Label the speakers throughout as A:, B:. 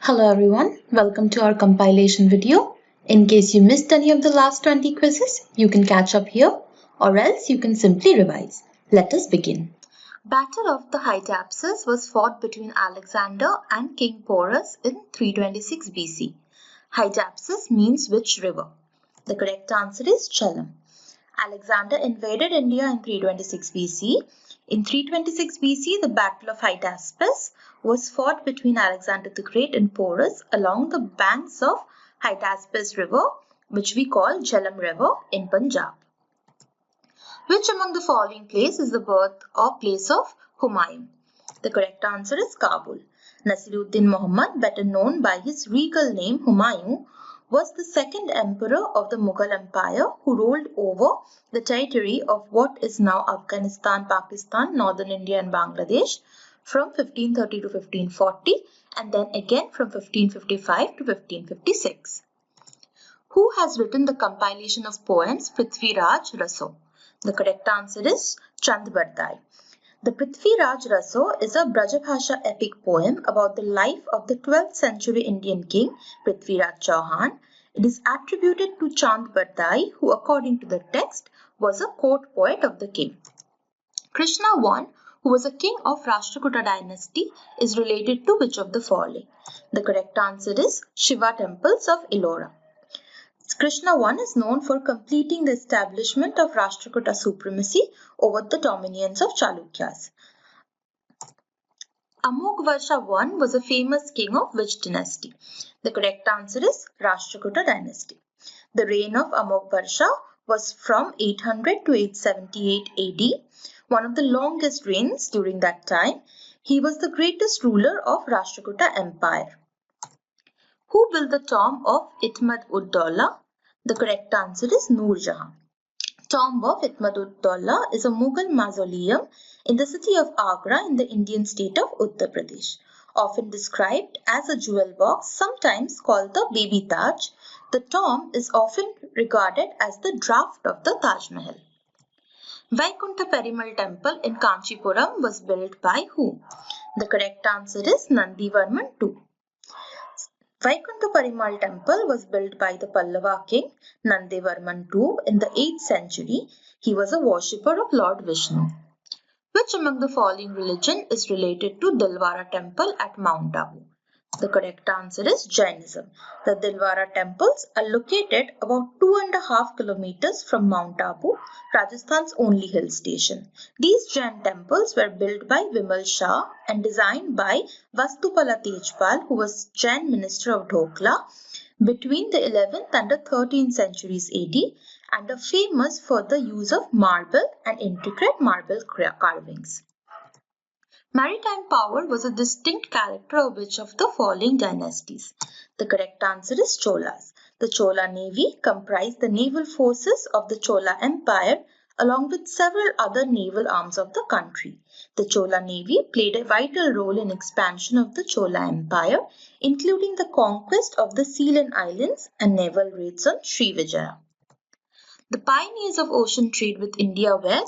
A: Hello everyone, welcome to our compilation video. In case you missed any of the last 20 quizzes, you can catch up here or else you can simply revise. Let us begin. Battle of the Hydaspes was fought between Alexander and King Porus in 326 BC. Hydaspes means which river? The correct answer is Jhelum. Alexander invaded India in 326 BC. In 326 BC, the Battle of Hydaspes was fought between Alexander the Great and Porus along the banks of Hydaspes River, which we call Jhelum River in Punjab. Which among the following place is the birth or place of Humayun? The correct answer is Kabul. Nasiruddin Muhammad, better known by his regal name Humayun, was the second emperor of the Mughal Empire who ruled over the territory of what is now Afghanistan, Pakistan, Northern India and Bangladesh from 1530 to 1540 and then again from 1555 to 1556. Who has written the compilation of poems Prithviraj Raso? The correct answer is Chand Bardai. The Prithviraj Raso is a Brajabhasha epic poem about the life of the 12th century Indian king Prithviraj Chauhan. It is attributed to Chand Bardai, who according to the text was a court poet of the king. Krishna I, who was a king of Rashtrakuta dynasty, is related to which of the following? The correct answer is Shiva temples of Ellora. Krishna I is known for completing the establishment of Rashtrakuta supremacy over the dominions of Chalukyas. Amogvarsha I was a famous king of which dynasty? The correct answer is Rashtrakuta dynasty. The reign of Amogvarsha was from 800 to 878 AD, one of the longest reigns during that time. He was the greatest ruler of Rashtrakuta Empire. Who built the tomb of Itmad-ud-Dawla? The correct answer is Noor Jahan. Tomb of Itmad-ud-Dawla is a Mughal mausoleum in the city of Agra in the Indian state of Uttar Pradesh. Often described as a jewel box, sometimes called the baby Taj, the tomb is often regarded as the draft of the Taj Mahal. Vaikuntha Perumal Temple in Kanchipuram was built by who? The correct answer is Nandivarman II. Vaikuntha Perumal Temple was built by the Pallava king Nandivarman II in the 8th century. He was a worshipper of Lord Vishnu. Which among the following religion is related to Dilwara temple at Mount Abu? The correct answer is Jainism. The Dilwara temples are located about 2.5 kilometers from Mount Abu, Rajasthan's only hill station. These Jain temples were built by Vimal Shah and designed by Vastupala Tejpal, who was Jain minister of Dhokla between the 11th and the 13th centuries AD and are famous for the use of marble and intricate marble carvings. Maritime power was a distinct character of which of the following dynasties? The correct answer is Cholas. The Chola navy comprised the naval forces of the Chola Empire along with several other naval arms of the country. The Chola navy played a vital role in expansion of the Chola Empire, including the conquest of the Ceylon Islands and naval raids on Srivijaya. The pioneers of ocean trade with India were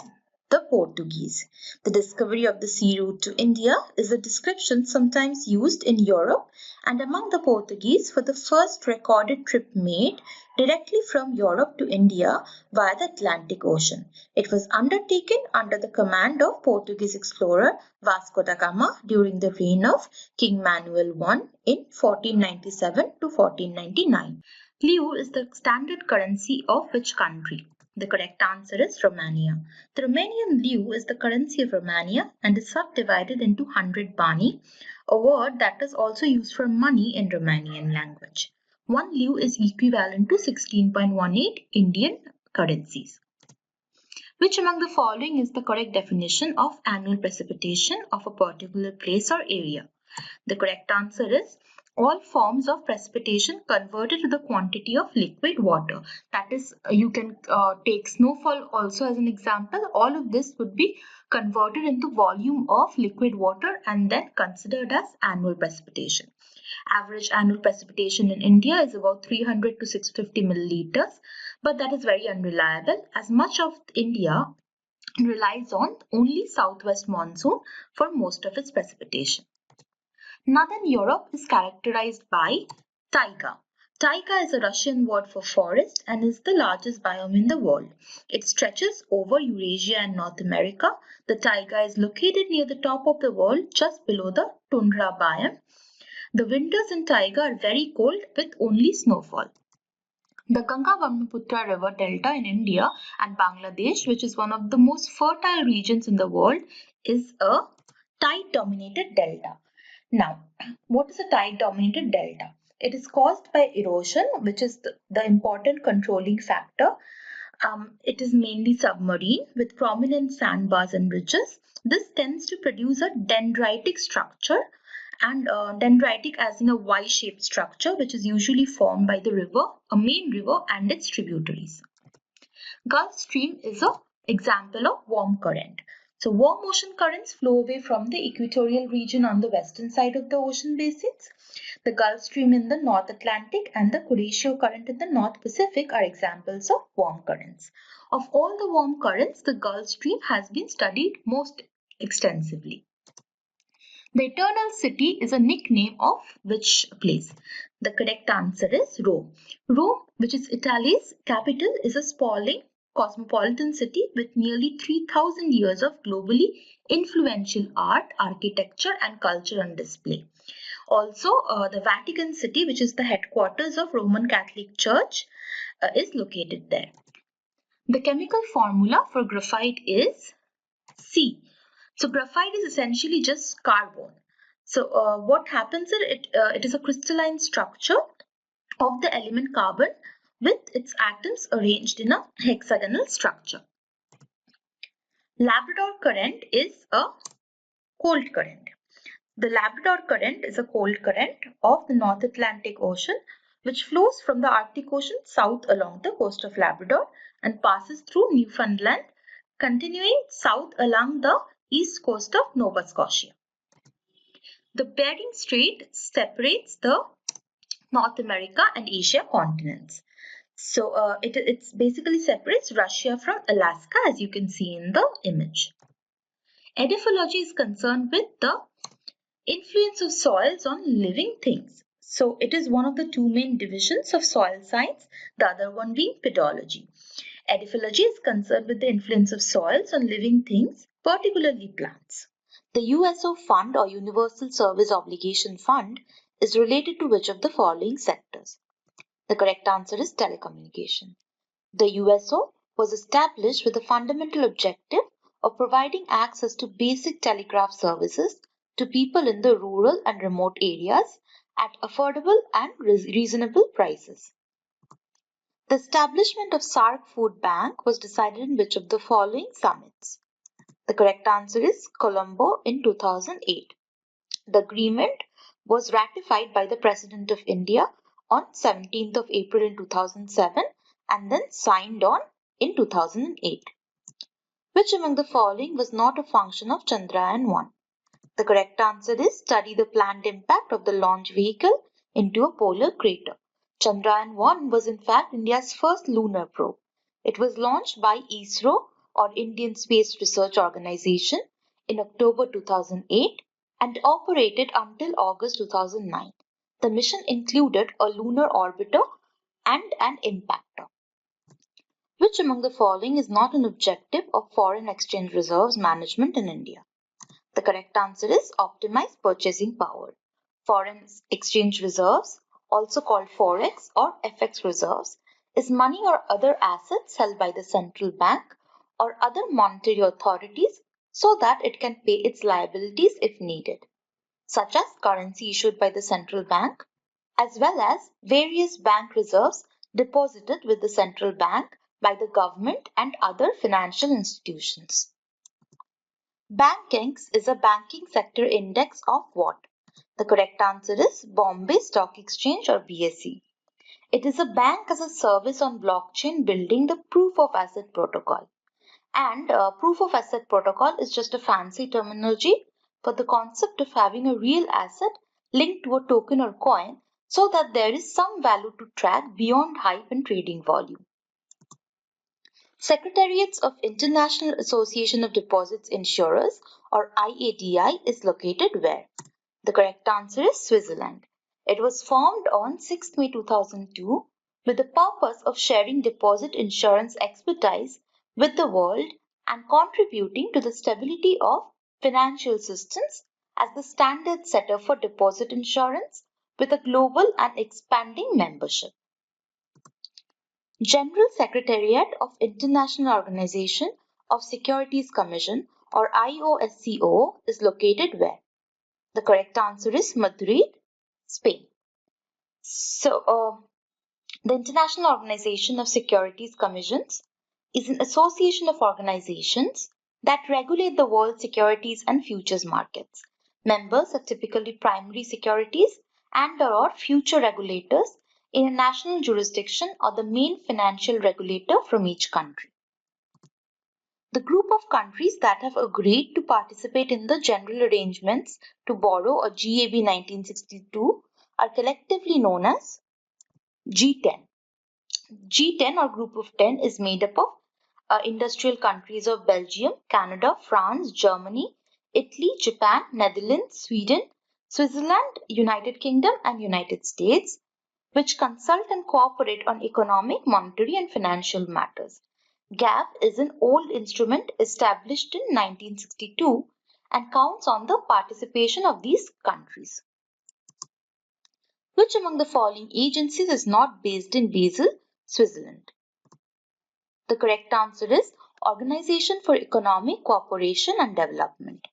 A: the Portuguese. The discovery of the sea route to India is a description sometimes used in Europe and among the Portuguese for the first recorded trip made directly from Europe to India via the Atlantic Ocean. It was undertaken under the command of Portuguese explorer Vasco da Gama during the reign of King Manuel I in 1497 to 1499. Leu is the standard currency of which country? The correct answer is Romania. The Romanian leu is the currency of Romania and is subdivided into 100 bani, a word that is also used for money in Romanian language. 1 leu is equivalent to 16.18 Indian currencies. Which among the following is the correct definition of annual precipitation of a particular place or area? The correct answer is all forms of precipitation converted to the quantity of liquid water. That is, you can take snowfall also as an example. All of this would be converted into volume of liquid water and then considered as annual precipitation. Average annual precipitation in India is about 300 to 650 milliliters, but that is very unreliable as much of India relies on only southwest monsoon for most of its precipitation. Northern Europe is characterized by taiga. Taiga is a Russian word for forest and is the largest biome in the world. It stretches over Eurasia and North America. The taiga is located near the top of the world, just below the tundra biome. The winters in taiga are very cold with only snowfall. The Ganga-Brahmaputra river delta in India and Bangladesh, which is one of the most fertile regions in the world, is a tide-dominated delta. Now, what is a tide-dominated delta? It is caused by erosion, which is the important controlling factor. It is mainly submarine with prominent sandbars and ridges. This tends to produce a dendritic structure, and dendritic as in a Y-shaped structure, which is usually formed by the river, a main river and its tributaries. Gulf Stream is an example of warm current. So warm ocean currents flow away from the equatorial region on the western side of the ocean basins. The Gulf Stream in the North Atlantic and the Kuroshio current in the North Pacific are examples of warm currents. Of all the warm currents, the Gulf Stream has been studied most extensively. The Eternal City is a nickname of which place? The correct answer is Rome. Rome, which is Italy's capital, is a sprawling cosmopolitan city with nearly 3,000 years of globally influential art, architecture and culture on display. Also, the Vatican City, which is the headquarters of Roman Catholic Church, is located there. The chemical formula for graphite is C. So graphite is essentially just carbon. So what happens is it is a crystalline structure of the element carbon with its atoms arranged in a hexagonal structure. Labrador current is a cold current. The Labrador current is a cold current of the North Atlantic Ocean which flows from the Arctic Ocean south along the coast of Labrador and passes through Newfoundland, continuing south along the east coast of Nova Scotia. The Bering Strait separates the North America and Asia continents. So it basically separates Russia from Alaska, as you can see in the image. Edaphology is concerned with the influence of soils on living things. So it is one of the two main divisions of soil science, the other one being pedology. Edaphology is concerned with the influence of soils on living things, particularly plants. The USO fund or Universal Service Obligation Fund is related to which of the following sectors? The correct answer is telecommunication. The USO was established with the fundamental objective of providing access to basic telegraph services to people in the rural and remote areas at affordable and reasonable prices. The establishment of SAARC Food Bank was decided in which of the following summits? The correct answer is Colombo in 2008. The agreement was ratified by the President of India on 17th of April in 2007 and then signed on in 2008. Which among the following was not a function of Chandrayaan-1? The correct answer is study the planned impact of the launch vehicle into a polar crater. Chandrayaan-1 was in fact India's first lunar probe. It was launched by ISRO or Indian Space Research Organization in October 2008 and operated until August 2009. The mission included a lunar orbiter and an impactor. Which among the following is not an objective of foreign exchange reserves management in India? The correct answer is optimize purchasing power. Foreign exchange reserves, also called forex or FX reserves, is money or other assets held by the central bank or other monetary authorities so that it can pay its liabilities if needed, such as currency issued by the central bank, as well as various bank reserves deposited with the central bank by the government and other financial institutions. Bankings is a banking sector index of what? The correct answer is Bombay Stock Exchange or BSE. It is a bank as a service on blockchain building the proof of asset protocol. And proof of asset protocol is just a fancy terminology for the concept of having a real asset linked to a token or coin so that there is some value to track beyond hype and trading volume. Secretariats of International Association of Deposits Insurers or IADI is located where? The correct answer is Switzerland. It was formed on 6 May 2002 with the purpose of sharing deposit insurance expertise with the world and contributing to the stability of financial systems as the standard setter for deposit insurance with a global and expanding membership. General Secretariat of International Organization of Securities Commission or IOSCO is located where? The correct answer is Madrid, Spain. So, the International Organization of Securities Commissions is an association of organizations that regulate the world's securities and futures markets. Members are typically primary securities and/or future regulators in a national jurisdiction or the main financial regulator from each country. The group of countries that have agreed to participate in the General Arrangements to Borrow or GAB 1962 are collectively known as G10. G10 or Group of 10 is made up of industrial countries of Belgium, Canada, France, Germany, Italy, Japan, Netherlands, Sweden, Switzerland, United Kingdom and United States, which consult and cooperate on economic, monetary and financial matters. GAP is an old instrument established in 1962 and counts on the participation of these countries. Which among the following agencies is not based in Basel, Switzerland? The correct answer is Organization for Economic Cooperation and Development.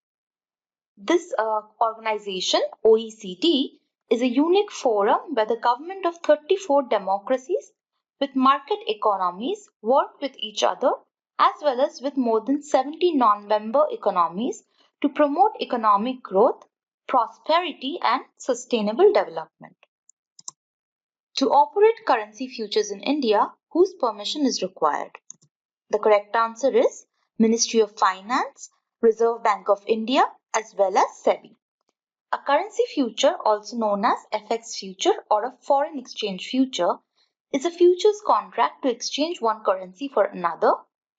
A: This organization, OECD, is a unique forum where the government of 34 democracies with market economies work with each other as well as with more than 70 non-member economies to promote economic growth, prosperity and sustainable development. To operate currency futures in India, whose permission is required? The correct answer is Ministry of Finance, Reserve Bank of India as well as SEBI. A currency future, also known as FX future or a foreign exchange future, is a futures contract to exchange one currency for another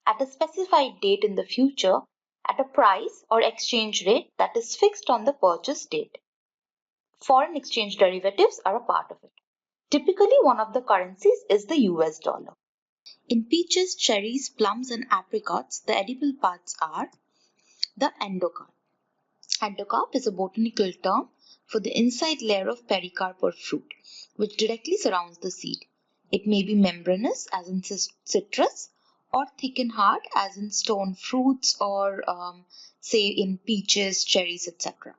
A: at a specified date in the future at a price or exchange rate that is fixed on the purchase date. Foreign exchange derivatives are a part of it. Typically, one of the currencies is the US dollar. In peaches, cherries, plums and apricots, the edible parts are the endocarp. Endocarp is a botanical term for the inside layer of pericarp or fruit, which directly surrounds the seed. It may be membranous, as in citrus, or thick and hard, as in stone fruits or say in peaches, cherries, etc.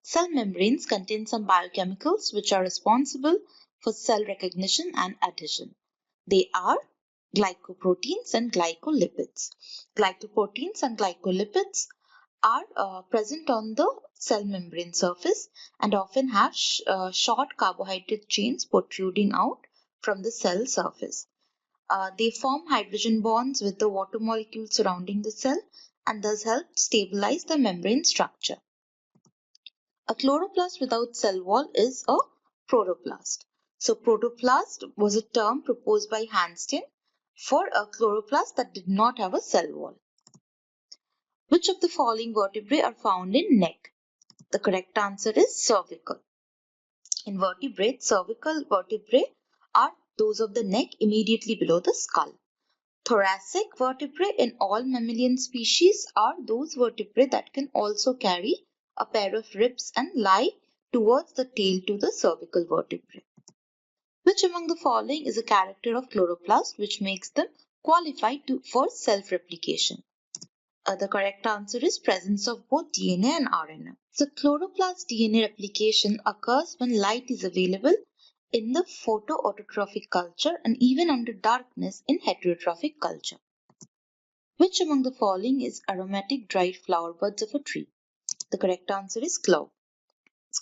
A: Cell membranes contain some biochemicals which are responsible for cell recognition and adhesion. They are glycoproteins and glycolipids. Glycoproteins and glycolipids are present on the cell membrane surface and often have short carbohydrate chains protruding out from the cell surface. They form hydrogen bonds with the water molecules surrounding the cell and thus help stabilize the membrane structure. A chloroplast without cell wall is a protoplast. So protoplast was a term proposed by Hanstein for a chloroplast that did not have a cell wall. Which of the following vertebrae are found in neck? The correct answer is cervical. In vertebrates, cervical vertebrae are those of the neck immediately below the skull. Thoracic vertebrae in all mammalian species are those vertebrae that can also carry a pair of ribs and lie towards the tail to the cervical vertebrae. Which among the following is a character of chloroplast which makes them qualified for self-replication? The correct answer is presence of both DNA and RNA. So chloroplast DNA replication occurs when light is available in the photoautotrophic culture and even under darkness in heterotrophic culture. Which among the following is aromatic dried flower buds of a tree? The correct answer is clove.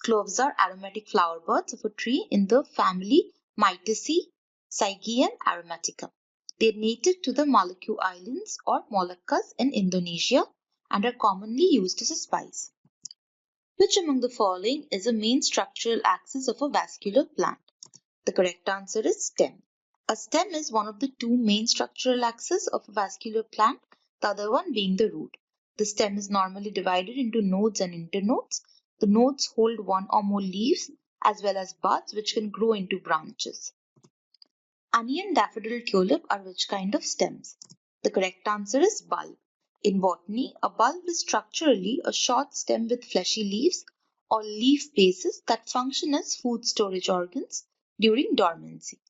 A: Cloves are aromatic flower buds of a tree in the family Myrtaceae, Syzygium aromaticum. They are native to the Maluku Islands or Moluccas in Indonesia and are commonly used as a spice. Which among the following is a main structural axis of a vascular plant? The correct answer is stem. A stem is one of the two main structural axes of a vascular plant, the other one being the root. The stem is normally divided into nodes and internodes. The nodes hold one or more leaves as well as buds which can grow into branches. Onion, daffodil, tulip are which kind of stems? The correct answer is bulb. In botany, a bulb is structurally a short stem with fleshy leaves or leaf bases that function as food storage organs during dormancy.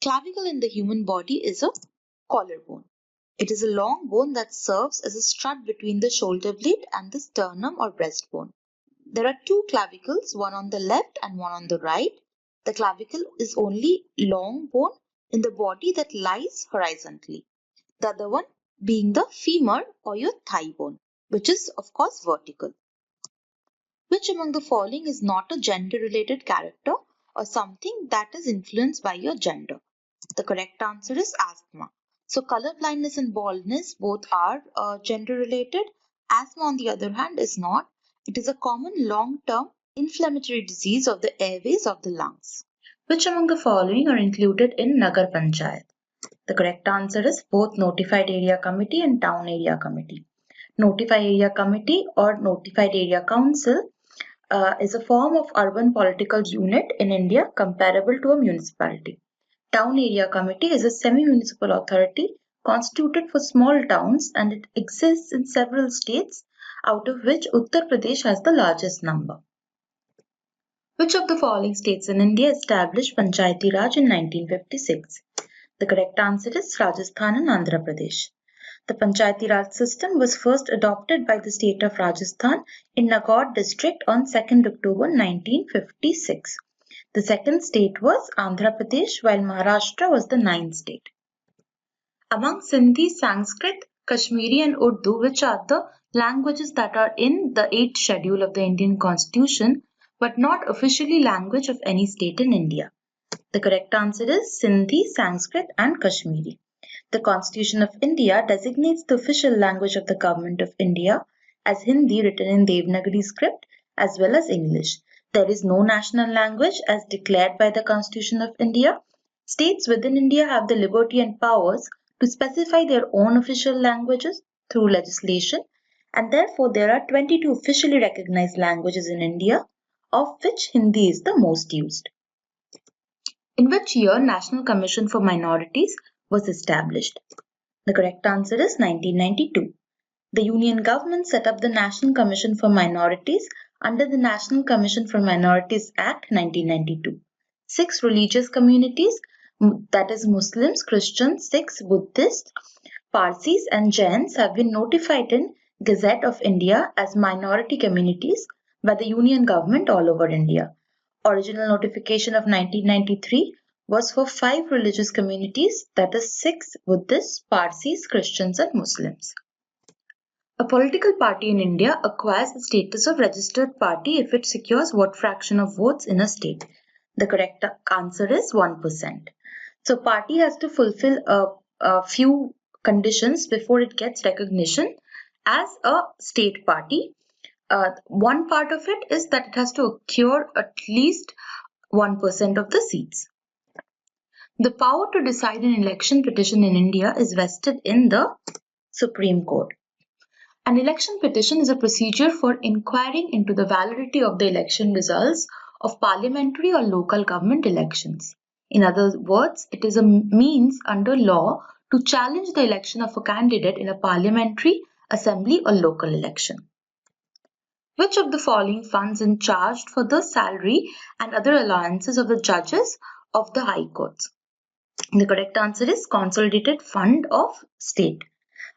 A: Clavicle in the human body is a collarbone. It is a long bone that serves as a strut between the shoulder blade and the sternum or breastbone. There are two clavicles, one on the left and one on the right. The clavicle is only long bone in the body that lies horizontally. The other one being the femur or your thigh bone, which is of course vertical. Which among the following is not a gender-related character or something that is influenced by your gender? The correct answer is asthma. So color blindness and baldness both are gender-related. Asthma on the other hand is not. It is a common long-term inflammatory disease of the airways of the lungs. Which among the following are included in Nagar Panchayat? The correct answer is both Notified Area Committee and Town Area Committee. Notified Area Committee or Notified Area Council is a form of urban political unit in India comparable to a municipality. Town Area Committee is a semi-municipal authority constituted for small towns and it exists in several states, out of which Uttar Pradesh has the largest number. Which of the following states in India established Panchayati Raj in 1956? The correct answer is Rajasthan and Andhra Pradesh. The Panchayati Raj system was first adopted by the state of Rajasthan in Nagaur district on 2nd October 1956. The second state was Andhra Pradesh, while Maharashtra was the ninth state. Among Sindhi, Sanskrit, Kashmiri and Urdu, which are the languages that are in the 8th schedule of the Indian Constitution but not officially language of any state in India? The correct answer is Sindhi, Sanskrit and Kashmiri. The Constitution of India designates the official language of the Government of India as Hindi written in Devanagari script as well as English. There is no national language as declared by the Constitution of India. States within India have the liberty and powers to specify their own official languages through legislation, and therefore there are 22 officially recognized languages in India, of which Hindi is the most used. In which year National Commission for Minorities was established? The correct answer is 1992. The Union government set up the National Commission for Minorities under the National Commission for Minorities Act 1992. 6 religious communities, that is Muslims, Christians, Sikhs, Buddhists, Parsis and Jains have been notified in Gazette of India as minority communities by the Union government all over India. Original notification of 1993 was for 5 religious communities, that is Sikhs, Buddhists, Parsis, Christians and Muslims. A political party in India acquires the status of registered party if it secures what fraction of votes in a state? The correct answer is 1%. So party has to fulfill a few conditions before it gets recognition as a state party. One part of it is that it has to acquire at least 1% of the seats. The power to decide an election petition in India is vested in the Supreme Court. An election petition is a procedure for inquiring into the validity of the election results of parliamentary or local government elections. In other words, it is a means under law to challenge the election of a candidate in a parliamentary, assembly or local election. Which of the following funds is charged for the salary and other allowances of the judges of the High Courts? The correct answer is Consolidated Fund of State.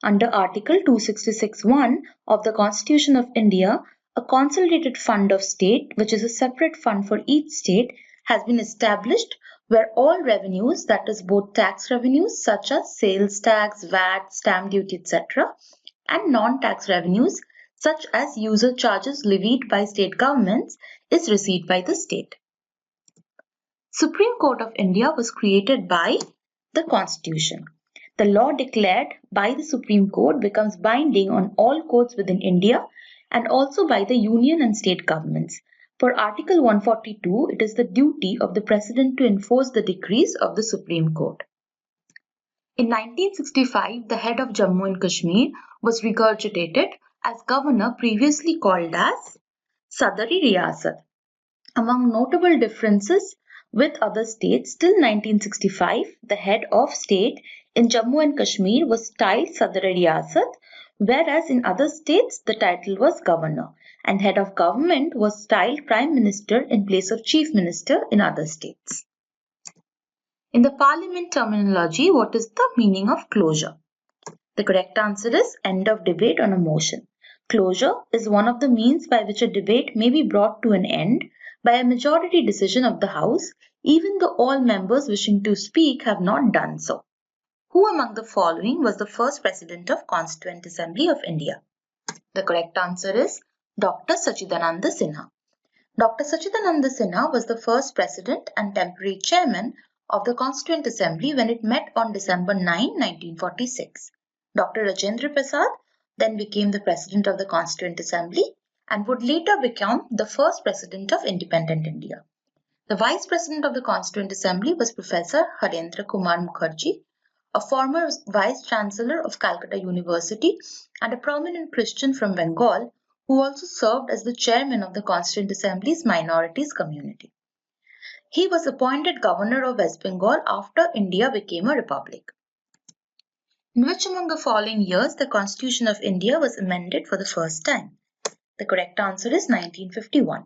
A: Under Article 266(1) of the Constitution of India, a consolidated fund of state, which is a separate fund for each state, has been established where all revenues, that is both tax revenues such as sales tax, VAT, stamp duty, etc., and non-tax revenues such as user charges levied by state governments, is received by the state. Supreme Court of India was created by the Constitution. The law declared by the Supreme Court becomes binding on all courts within India and also by the union and state governments. For Article 142, it is the duty of the President to enforce the decrees of the Supreme Court. In 1965, the head of Jammu and Kashmir was regurgitated as governor previously called as Sadari Riyasat. Among notable differences with other states, till 1965, the head of state in Jammu and Kashmir was styled Sadr Riyasat, whereas in other states the title was governor, and head of government was styled prime minister in place of chief minister in other states. In the parliament terminology, what is the meaning of closure? The correct answer is end of debate on a motion. Closure is one of the means by which a debate may be brought to an end by a majority decision of the House, even though all members wishing to speak have not done so. Who among the following was the first President of Constituent Assembly of India? The correct answer is Dr. Sachidananda Sinha. Dr. Sachidananda Sinha was the first President and temporary Chairman of the Constituent Assembly when it met on December 9, 1946. Dr. Rajendra Prasad then became the President of the Constituent Assembly and would later become the first President of independent India. The Vice President of the Constituent Assembly was Professor Harendra Kumar Mukherjee, a former Vice Chancellor of Calcutta University and a prominent Christian from Bengal who also served as the chairman of the Constituent Assembly's minorities community. He was appointed Governor of West Bengal after India became a republic. In which among the following years the Constitution of India was amended for the first time? The correct answer is 1951.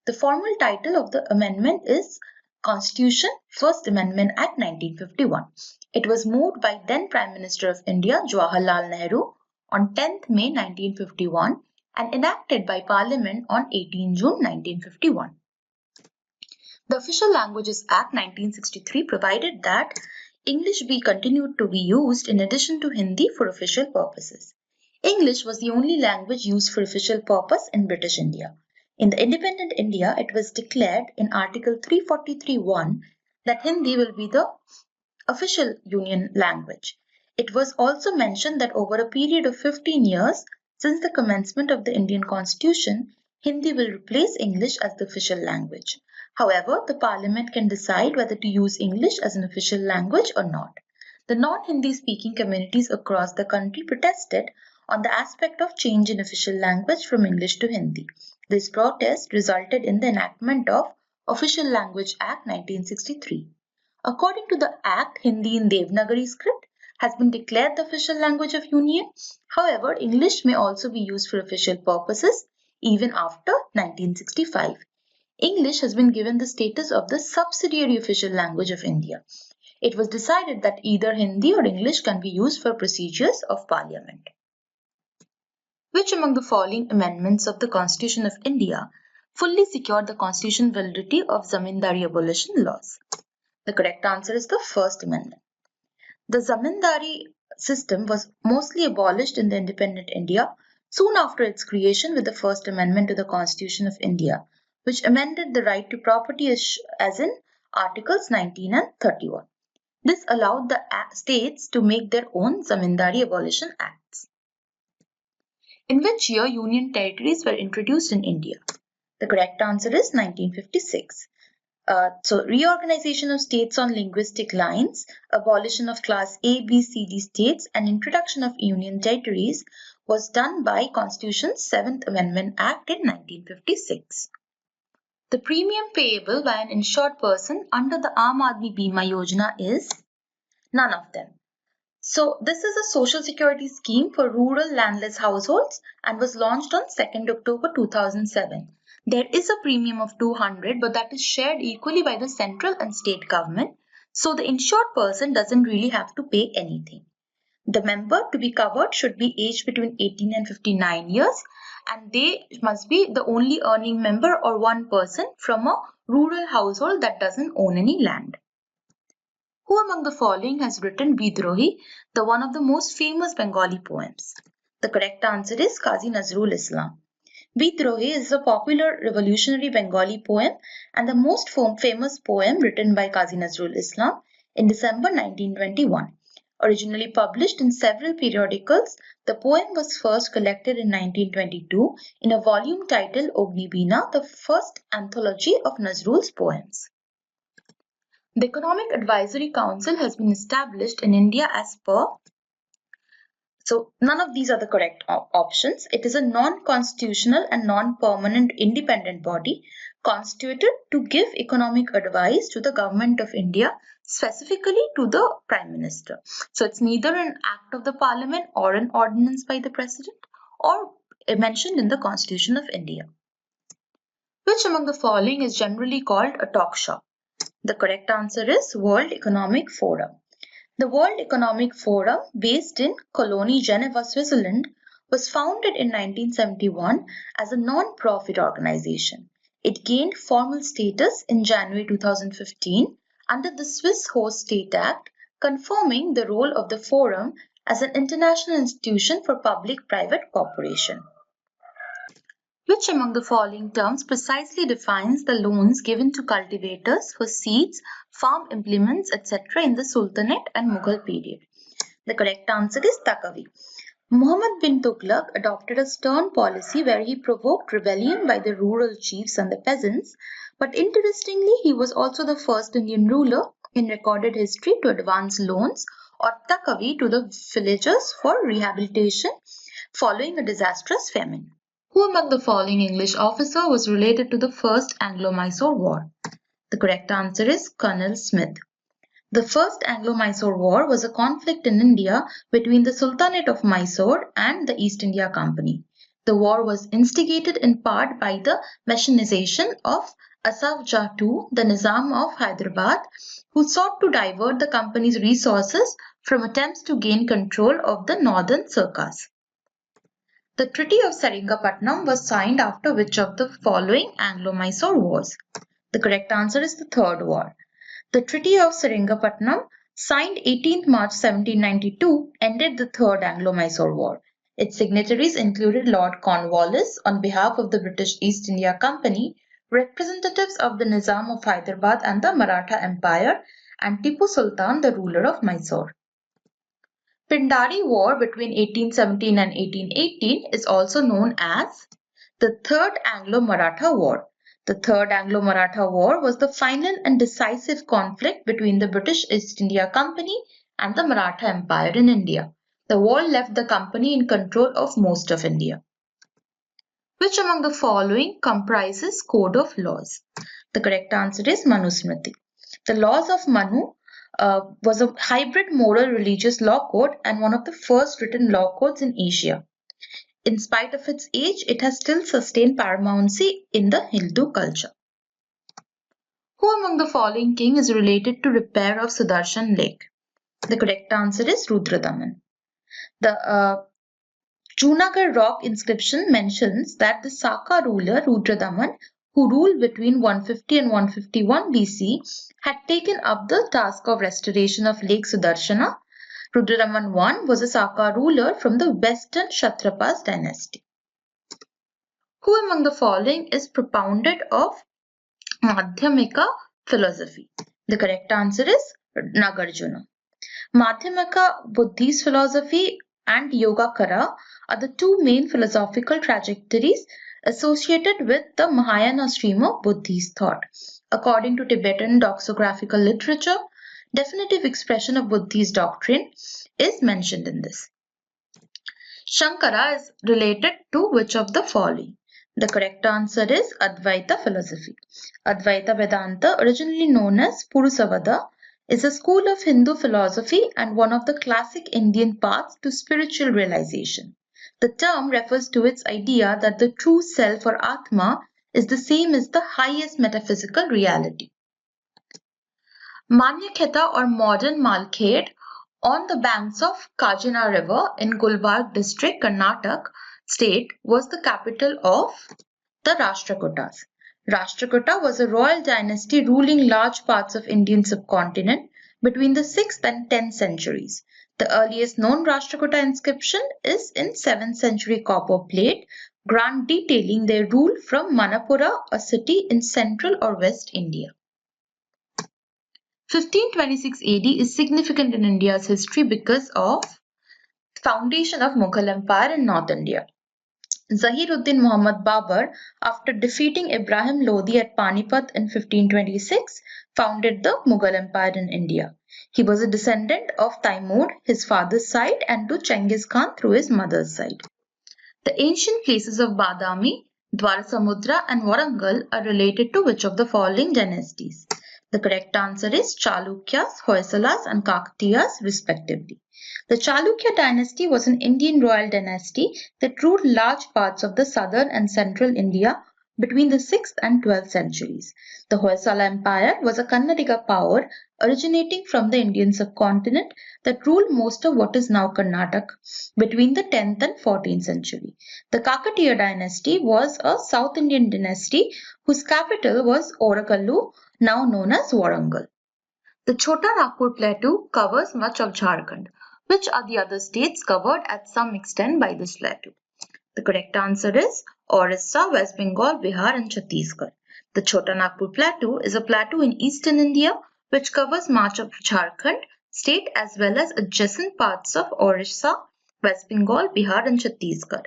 A: The formal title of the amendment is Constitution First Amendment Act 1951. It was moved by then Prime Minister of India Jawaharlal Nehru on 10th May 1951 and enacted by Parliament on 18 June 1951. The Official Languages Act 1963 provided that English be continued to be used in addition to Hindi for official purposes. English was the only language used for official purpose in British India. In the independent India, it was declared in Article 343(1) that Hindi will be the official union language. It was also mentioned that over a period of 15 years since the commencement of the Indian Constitution, Hindi will replace English as the official language. However, the Parliament can decide whether to use English as an official language or not. The non-Hindi speaking communities across the country protested on the aspect of change in official language from English to Hindi. This protest resulted in the enactment of Official Language Act 1963. According to the Act, Hindi in Devanagari script has been declared the official language of Union. However, English may also be used for official purposes even after 1965. English has been given the status of the subsidiary official language of India. It was decided that either Hindi or English can be used for procedures of Parliament. Which among the following amendments of the Constitution of India fully secured the constitutional validity of Zamindari abolition laws? The correct answer is the First Amendment. The Zamindari system was mostly abolished in the independent India soon after its creation with the First Amendment to the Constitution of India, which amended the right to property as in Articles 19 and 31. This allowed the states to make their own Zamindari abolition acts. In which year Union territories were introduced in India? The correct answer is 1956. Reorganization of states on linguistic lines, abolition of class A, B, C, D states and introduction of union territories was done by Constitution's 7th Amendment Act in 1956. The premium payable by an insured person under the Aam Aadmi Bima Yojana is none of them. So this is a social security scheme for rural landless households and was launched on 2nd October 2007. There is a premium of 200 but that is shared equally by the central and state government. So the insured person doesn't really have to pay anything. The member to be covered should be aged between 18 and 59 years and they must be the only earning member or one person from a rural household that doesn't own any land. Who among the following has written Vidrohi, the one of the most famous Bengali poems? The correct answer is Qazi Nazrul Islam. Vidrohi is a popular revolutionary Bengali poem and the most famous poem written by Qazi Nazrul Islam in December 1921. Originally published in several periodicals, the poem was first collected in 1922 in a volume titled Ognibina, the first anthology of Nazrul's poems. The Economic Advisory Council has been established in India as per So none of these are the correct options. It is a non-constitutional and non-permanent independent body constituted to give economic advice to the government of India, specifically to the Prime Minister. So it's neither an act of the Parliament or an ordinance by the President or mentioned in the Constitution of India. Which among the following is generally called a talk shop? The correct answer is World Economic Forum. The World Economic Forum, based in Cologne, Geneva, Switzerland, was founded in 1971 as a non-profit organization. It gained formal status in January 2015 under the Swiss Host State Act, confirming the role of the forum as an international institution for public-private cooperation. Which among the following terms precisely defines the loans given to cultivators for seeds, farm implements, etc. in the Sultanate and Mughal period? The correct answer is Takavi. Muhammad bin Tughlaq adopted a stern policy where he provoked rebellion by the rural chiefs and the peasants, but interestingly, he was also the first Indian ruler in recorded history to advance loans or Takavi to the villagers for rehabilitation following a disastrous famine. Who among the following English officer was related to the First Anglo-Mysore War? The correct answer is Colonel Smith. The First Anglo-Mysore War was a conflict in India between the Sultanate of Mysore and the East India Company. The war was instigated in part by the mechanization of Asaf Jah II, the Nizam of Hyderabad, who sought to divert the company's resources from attempts to gain control of the northern circus. The Treaty of Seringamapatnam was signed after which of the following Anglo-Mysore wars? The correct answer is the Third War. The Treaty of Seringamapatnam, signed 18th March 1792, ended the Third Anglo-Mysore War. Its signatories included Lord Cornwallis on behalf of the British East India Company, representatives of the Nizam of Hyderabad and the Maratha Empire, and Tipu Sultan, the ruler of Mysore. Pindari War between 1817 and 1818 is also known as the Third Anglo-Maratha War. The Third Anglo-Maratha War was the final and decisive conflict between the British East India Company and the Maratha Empire in India. The war left the company in control of most of India. Which among the following comprises Code of Laws? The correct answer is Manusmriti. The Laws of Manu was a hybrid moral religious law code and one of the first written law codes in Asia. In spite of its age, it has still sustained paramountcy in the Hindu culture. Who among the following king is related to repair of Sudarshan Lake? The correct answer is Rudradaman. The Junagadh rock inscription mentions that the Saka ruler Rudradaman, who ruled between 150 and 151 BC, had taken up the task of restoration of Lake Sudarshana. Rudradaman I was a Saka ruler from the Western Kshatrapas dynasty. Who among the following is propounded of Madhyamika philosophy? The correct answer is Nagarjuna. Madhyamika Buddhist philosophy and Yogacara are the two main philosophical trajectories associated with the Mahayana stream of Buddhist thought. According to Tibetan doxographical literature, definitive expression of Buddhist doctrine is mentioned in this. Shankara is related to which of the following? The correct answer is Advaita philosophy. Advaita Vedanta, originally known as Purusavada, is a school of Hindu philosophy and one of the classic Indian paths to spiritual realization. The term refers to its idea that the true self or Atma is the same as the highest metaphysical reality. Manyakheta or modern Malkhed on the banks of Kajina River in Gulbarga district, Karnataka state was the capital of the Rashtrakutas. Rashtrakuta was a royal dynasty ruling large parts of Indian subcontinent between the 6th and 10th centuries. The earliest known Rashtrakuta inscription is in 7th century copper plate, grant detailing their rule from Manapura, a city in central or west India. 1526 AD is significant in India's history because of foundation of Mughal Empire in North India. Zahiruddin Muhammad Babur, after defeating Ibrahim Lodi at Panipat in 1526, founded the Mughal Empire in India. He was a descendant of Taimur, his father's side, and to Chengiz Khan through his mother's side. The ancient places of Badami, Dwarasamudra, and Warangal are related to which of the following dynasties? The correct answer is Chalukyas, Hoysalas, and Kakatiyas, respectively. The Chalukya dynasty was an Indian royal dynasty that ruled large parts of the southern and central India between the 6th and 12th centuries. The Hoysala Empire was a Kannadiga power originating from the Indian subcontinent that ruled most of what is now Karnataka between the 10th and 14th century. The Kakatiya dynasty was a South Indian dynasty whose capital was Orakallu, now known as Warangal. The Chota Nagpur Plateau covers much of Jharkhand. Which are the other states covered at some extent by this plateau? The correct answer is Orissa, West Bengal, Bihar, and Chhattisgarh. The Chota Nagpur Plateau is a plateau in eastern India which covers much of Jharkhand state as well as adjacent parts of Orissa, West Bengal, Bihar, and Chhattisgarh.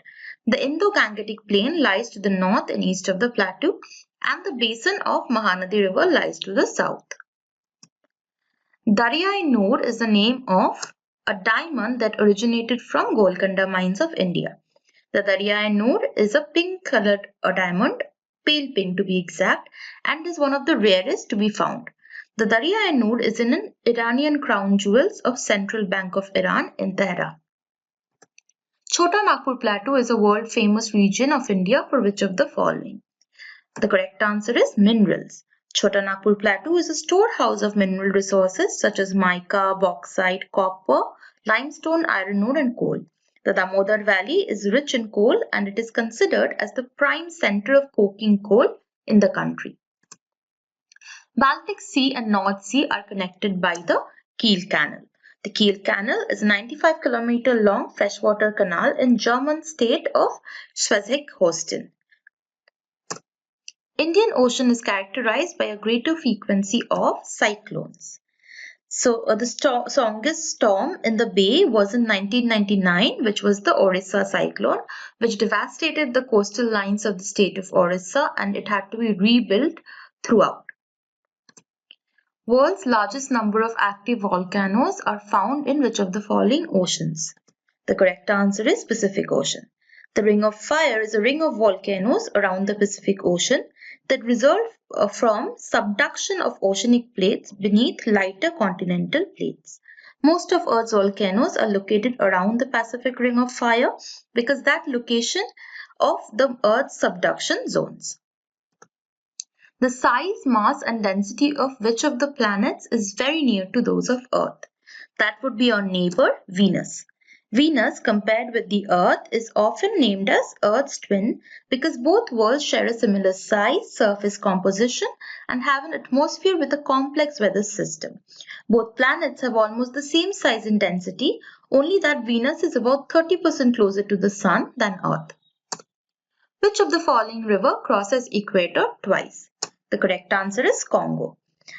A: The Indo-Gangetic Plain lies to the north and east of the plateau, and the basin of Mahanadi River lies to the south. Darya-e-Noor is the name of a diamond that originated from Golconda mines of India. The Darya-e-Noor is a pink-colored diamond, pale pink to be exact, and is one of the rarest to be found. The Darya-e-Noor is in an Iranian crown jewels of Central Bank of Iran in Tehran. Chota Nagpur Plateau is a world-famous region of India for which of the following? The correct answer is minerals. Chota Nagpur Plateau is a storehouse of mineral resources such as mica, bauxite, copper, limestone, iron ore, and coal. The Damodar Valley is rich in coal and it is considered as the prime center of coking coal in the country. Baltic Sea and North Sea are connected by the Kiel Canal. The Kiel Canal is a 95-kilometer long freshwater canal in German state of Schleswig-Holstein. Indian Ocean is characterized by a greater frequency of cyclones. So the strongest storm in the bay was in 1999, which was the Orissa cyclone, which devastated the coastal lines of the state of Orissa and it had to be rebuilt throughout. World's largest number of active volcanoes are found in which of the following oceans? The correct answer is Pacific Ocean. The Ring of Fire is a ring of volcanoes around the Pacific Ocean that result from subduction of oceanic plates beneath lighter continental plates. Most of Earth's volcanoes are located around the Pacific Ring of Fire because that location of the Earth's subduction zones. The size, mass and density of which of the planets is very near to those of Earth? That would be our neighbor Venus. Venus, compared with the Earth, is often named as Earth's twin because both worlds share a similar size, surface composition, and have an atmosphere with a complex weather system. Both planets have almost the same size and density, only that Venus is about 30% closer to the Sun than Earth. Which of the following river crosses equator twice? The correct answer is Congo.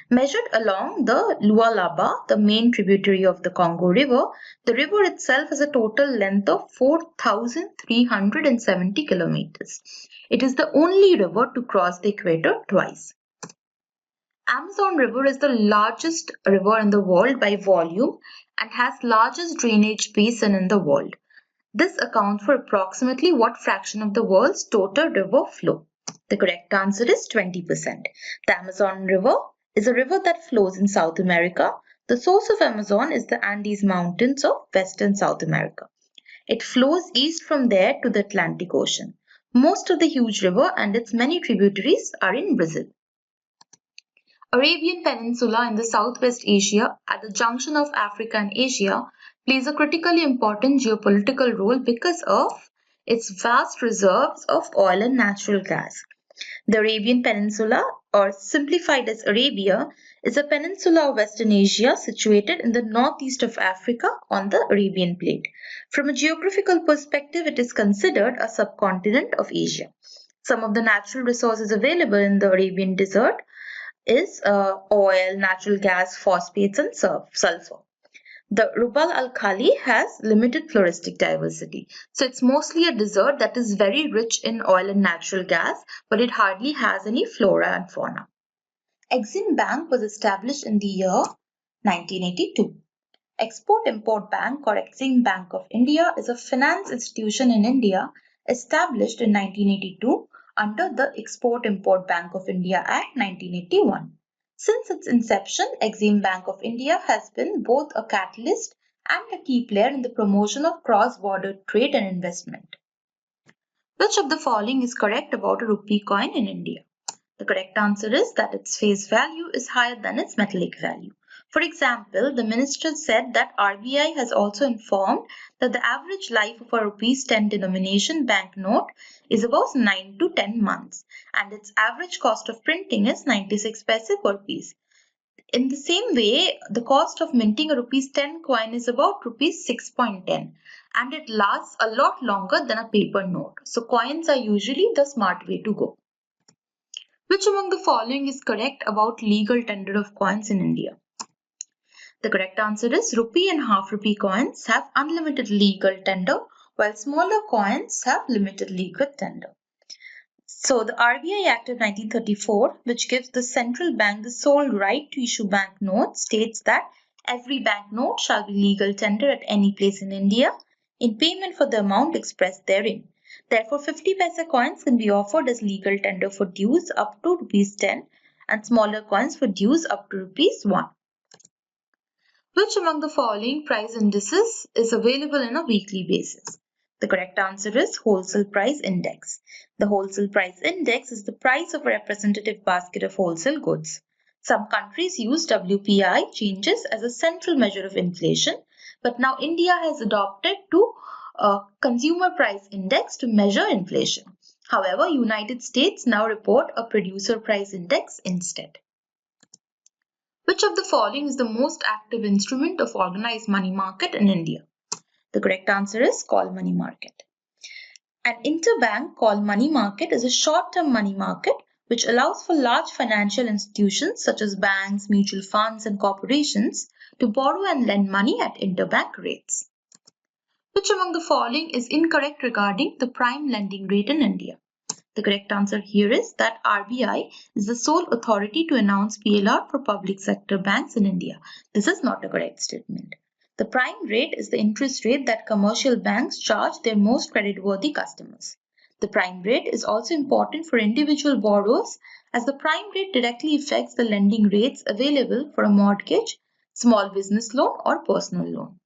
A: Measured along the Lualaba, the main tributary of the Congo River, the river itself has a total length of 4,370 kilometers. It is the only river to cross the equator twice. Amazon River is the largest river in the world by volume and has largest drainage basin in the world. This accounts for approximately what fraction of the world's total river flow? The correct answer is 20%. The Amazon River is a river that flows in South America. The source of Amazon is the Andes Mountains of Western South America. It flows east from there to the Atlantic Ocean. Most of the huge river and its many tributaries are in Brazil. Arabian Peninsula in the Southwest Asia at the junction of Africa and Asia plays a critically important geopolitical role because of its vast reserves of oil and natural gas. The Arabian Peninsula, or simplified as Arabia, is a peninsula of Western Asia situated in the northeast of Africa on the Arabian Plate. From a geographical perspective, it is considered a subcontinent of Asia. Some of the natural resources available in the Arabian Desert is oil, natural gas, phosphates, and sulfur. The Rubal al Khali has limited floristic diversity. So it's mostly a desert that is very rich in oil and natural gas, but it hardly has any flora and fauna. Exim Bank was established in the year 1982. Export-Import Bank or Exim Bank of India is a finance institution in India established in 1982 under the Export-Import Bank of India Act 1981. Since its inception, Exim Bank of India has been both a catalyst and a key player in the promotion of cross-border trade and investment. Which of the following is correct about a rupee coin in India? The correct answer is that its face value is higher than its metallic value. For example, the minister said that RBI has also informed that the average life of a rupees 10 denomination banknote is about 9 to 10 months and its average cost of printing is 96 paise per piece. In the same way, the cost of minting a rupees 10 coin is about rupees 6.10 and it lasts a lot longer than a paper note. So coins are usually the smart way to go. Which among the following is correct about legal tender of coins in India? The correct answer is rupee and half rupee coins have unlimited legal tender while smaller coins have limited legal tender. So the RBI Act of 1934, which gives the central bank the sole right to issue banknotes, states that every banknote shall be legal tender at any place in India in payment for the amount expressed therein. Therefore, 50 paise coins can be offered as legal tender for dues up to rupees 10 and smaller coins for dues up to rupees 1. Which among the following price indices is available on a weekly basis? The correct answer is Wholesale Price Index. The Wholesale Price Index is the price of a representative basket of wholesale goods. Some countries use WPI changes as a central measure of inflation, but now India has adopted a Consumer Price Index to measure inflation. However, United States now report a Producer Price Index instead. Which of the following is the most active instrument of organized money market in India? The correct answer is call money market. An interbank call money market is a short-term money market which allows for large financial institutions such as banks, mutual funds and corporations to borrow and lend money at interbank rates. Which among the following is incorrect regarding the prime lending rate in India? The correct answer here is that RBI is the sole authority to announce PLR for public sector banks in India. This is not a correct statement. The prime rate is the interest rate that commercial banks charge their most creditworthy customers. The prime rate is also important for individual borrowers as the prime rate directly affects the lending rates available for a mortgage, small business loan or personal loan.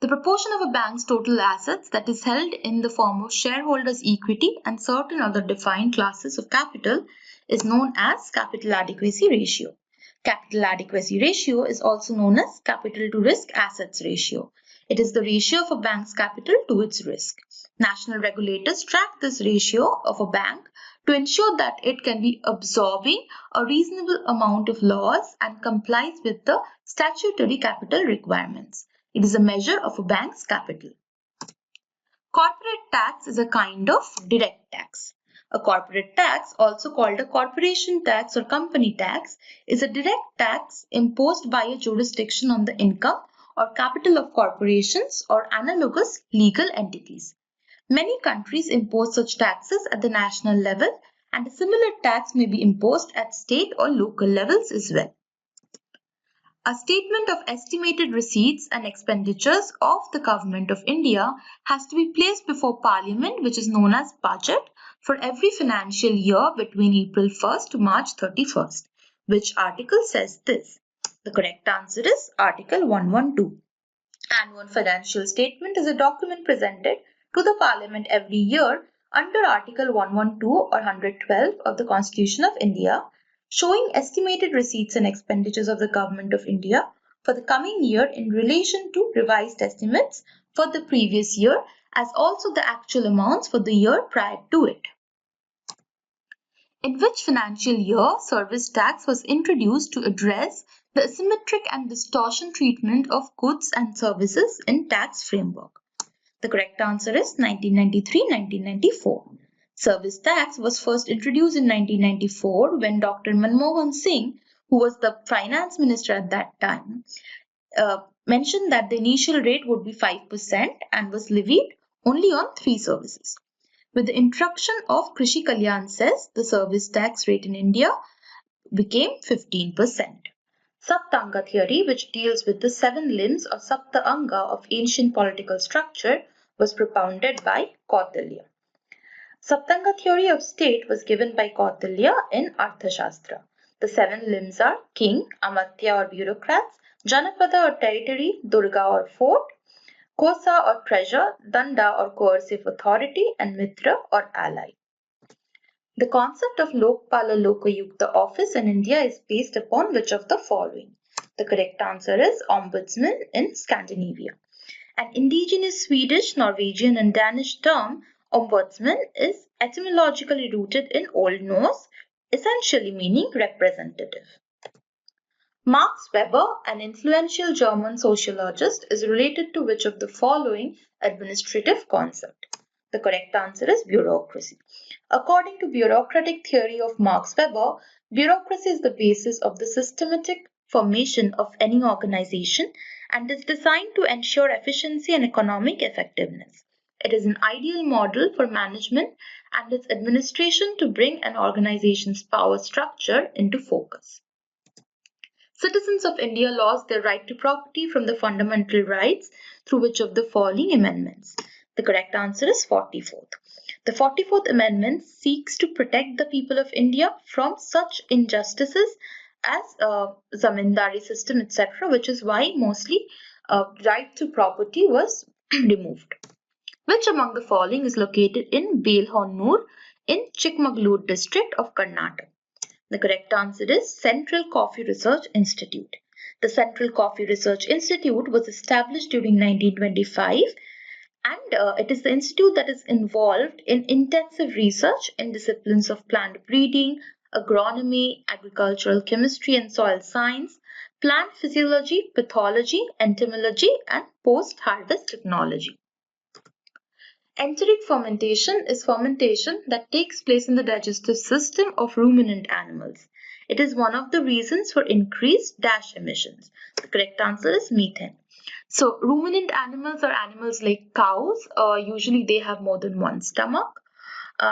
A: The proportion of a bank's total assets that is held in the form of shareholders' equity and certain other defined classes of capital is known as capital adequacy ratio. Capital adequacy ratio is also known as capital to risk assets ratio. It is the ratio of a bank's capital to its risk. National regulators track this ratio of a bank to ensure that it can be absorbing a reasonable amount of loss and complies with the statutory capital requirements. It is a measure of a bank's capital. Corporate tax is a kind of direct tax. A corporate tax, also called a corporation tax or company tax, is a direct tax imposed by a jurisdiction on the income or capital of corporations or analogous legal entities. Many countries impose such taxes at the national level, and a similar tax may be imposed at state or local levels as well. A statement of estimated receipts and expenditures of the Government of India has to be placed before Parliament, which is known as budget, for every financial year between April 1st to March 31st. Which article says this? The correct answer is Article 112. Annual financial statement is a document presented to the Parliament every year under Article 112 or 112 of the Constitution of India, showing estimated receipts and expenditures of the Government of India for the coming year in relation to revised estimates for the previous year, as also the actual amounts for the year prior to it. In which financial year service tax was introduced to address the asymmetric and distortion treatment of goods and services in tax framework? The correct answer is 1993-1994. Service tax was first introduced in 1994 when Dr. Manmohan Singh, who was the finance minister at that time, mentioned that the initial rate would be 5% and was levied only on 3 services. With the introduction of Krishi Kalyan cess, the service tax rate in India became 15%. Saptanga theory, which deals with the 7 limbs or Sapta Anga of ancient political structure, was propounded by Kautilya. Saptanga theory of state was given by Kautilya in Arthashastra. The 7 limbs are king, Amatya or bureaucrats, Janapada or territory, Durga or fort, Kosa or treasure, Danda or coercive authority, and Mitra or ally. The concept of Lokpala Lokayukta office in India is based upon which of the following? The correct answer is ombudsman in Scandinavia. An indigenous Swedish, Norwegian, and Danish term, ombudsman, is etymologically rooted in Old Norse, essentially meaning representative. Max Weber, an influential German sociologist, is related to which of the following administrative concept? The correct answer is bureaucracy. According to bureaucratic theory of Max Weber, bureaucracy is the basis of the systematic formation of any organization and is designed to ensure efficiency and economic effectiveness. It is an ideal model for management and its administration to bring an organization's power structure into focus. Citizens of India lost their right to property from the fundamental rights through which of the following amendments? The correct answer is 44th. The 44th Amendment seeks to protect the people of India from such injustices as zamindari system, etc., which is why mostly right to property was removed. Which among the following is located in Belhonnur in Chikmagalur district of Karnataka? The correct answer is Central Coffee Research Institute. The Central Coffee Research Institute was established during 1925 and it is the institute that is involved in intensive research in disciplines of plant breeding, agronomy, agricultural chemistry and soil science, plant physiology, pathology, entomology and post-harvest technology. Enteric fermentation is fermentation that takes place in the digestive system of ruminant animals. It is one of the reasons for increased dash emissions. The correct answer is methane. So, ruminant animals are animals like cows. Usually they have more than one stomach.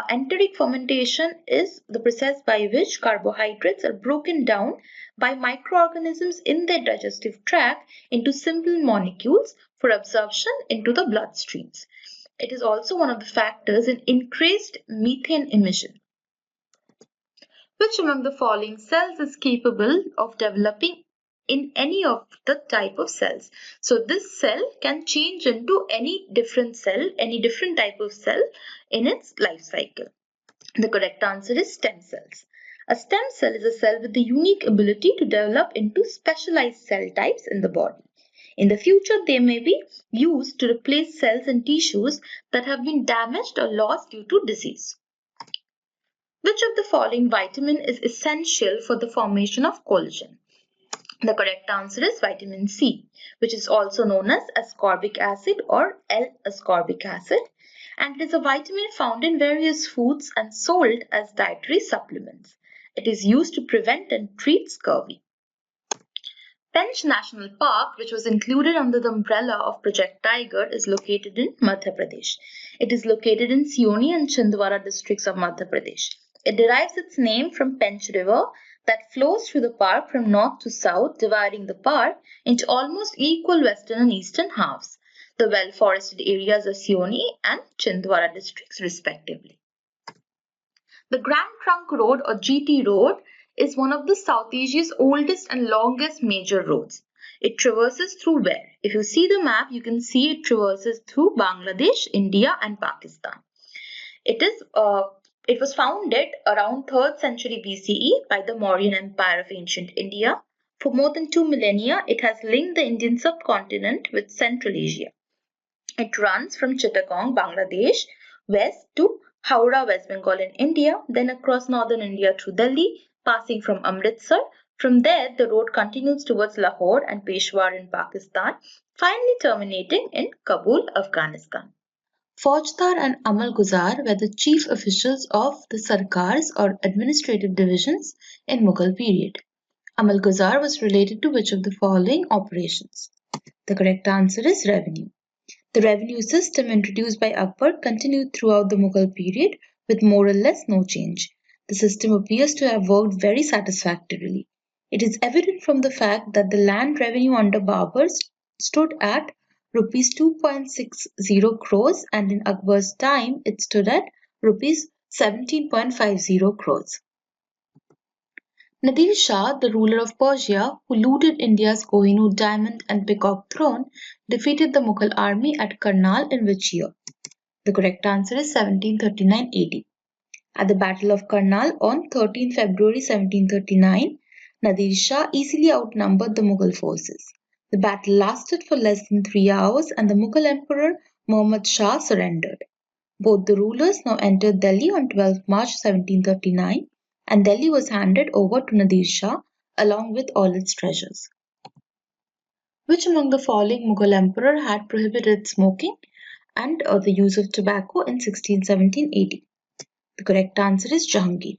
A: Enteric fermentation is the process by which carbohydrates are broken down by microorganisms in their digestive tract into simple molecules for absorption into the bloodstreams. It is also one of the factors in increased methane emission. Which among the following cells is capable of developing in any of the type of cells? So this cell can change into any different cell, any different type of cell in its life cycle. The correct answer is stem cells. A stem cell is a cell with the unique ability to develop into specialized cell types in the body. In the future, they may be used to replace cells and tissues that have been damaged or lost due to disease. Which of the following vitamin is essential for the formation of collagen? The correct answer is vitamin C, which is also known as ascorbic acid or L-ascorbic acid, and it is a vitamin found in various foods and sold as dietary supplements. It is used to prevent and treat scurvy. Pench National Park, which was included under the umbrella of Project Tiger, is located in Madhya Pradesh. It is located in Sioni and Chhindwara districts of Madhya Pradesh. It derives its name from Pench River that flows through the park from north to south, dividing the park into almost equal western and eastern halves. The well-forested areas are Sioni and Chhindwara districts respectively. The Grand Trunk Road or GT Road is one of the South Asia's oldest and longest major roads. It traverses through where? If you see the map, you can see it traverses through Bangladesh, India and Pakistan. It was founded around 3rd century BCE by the Mauryan Empire of ancient India. For more than 2 millennia, it has linked the Indian subcontinent with Central Asia. It runs from Chittagong, Bangladesh, west to Howrah, West Bengal in India, then across northern India through Delhi, passing from Amritsar. From there, the road continues towards Lahore and Peshawar in Pakistan, finally terminating in Kabul, Afghanistan. Faujdar and Amalguzar were the chief officials of the Sarkars or administrative divisions in Mughal period. Amalguzar was related to which of the following operations? The correct answer is revenue. The revenue system introduced by Akbar continued throughout the Mughal period with more or less no change. The system appears to have worked very satisfactorily. It is evident from the fact that the land revenue under Babur stood at rupees 2.60 crores and in Akbar's time it stood at rupees 17.50 crores. Nadir Shah, the ruler of Persia, who looted India's Kohinoor diamond and peacock throne, defeated the Mughal army at Karnal in which year? The correct answer is 1739 AD. At the Battle of Karnal on 13 February 1739, Nadir Shah easily outnumbered the Mughal forces. The battle lasted for less than 3 hours and the Mughal Emperor Muhammad Shah surrendered. Both the rulers now entered Delhi on 12 March 1739 and Delhi was handed over to Nadir Shah along with all its treasures. Which among the following Mughal emperor had prohibited smoking and the use of tobacco in 1617 AD? The correct answer is Jahangir.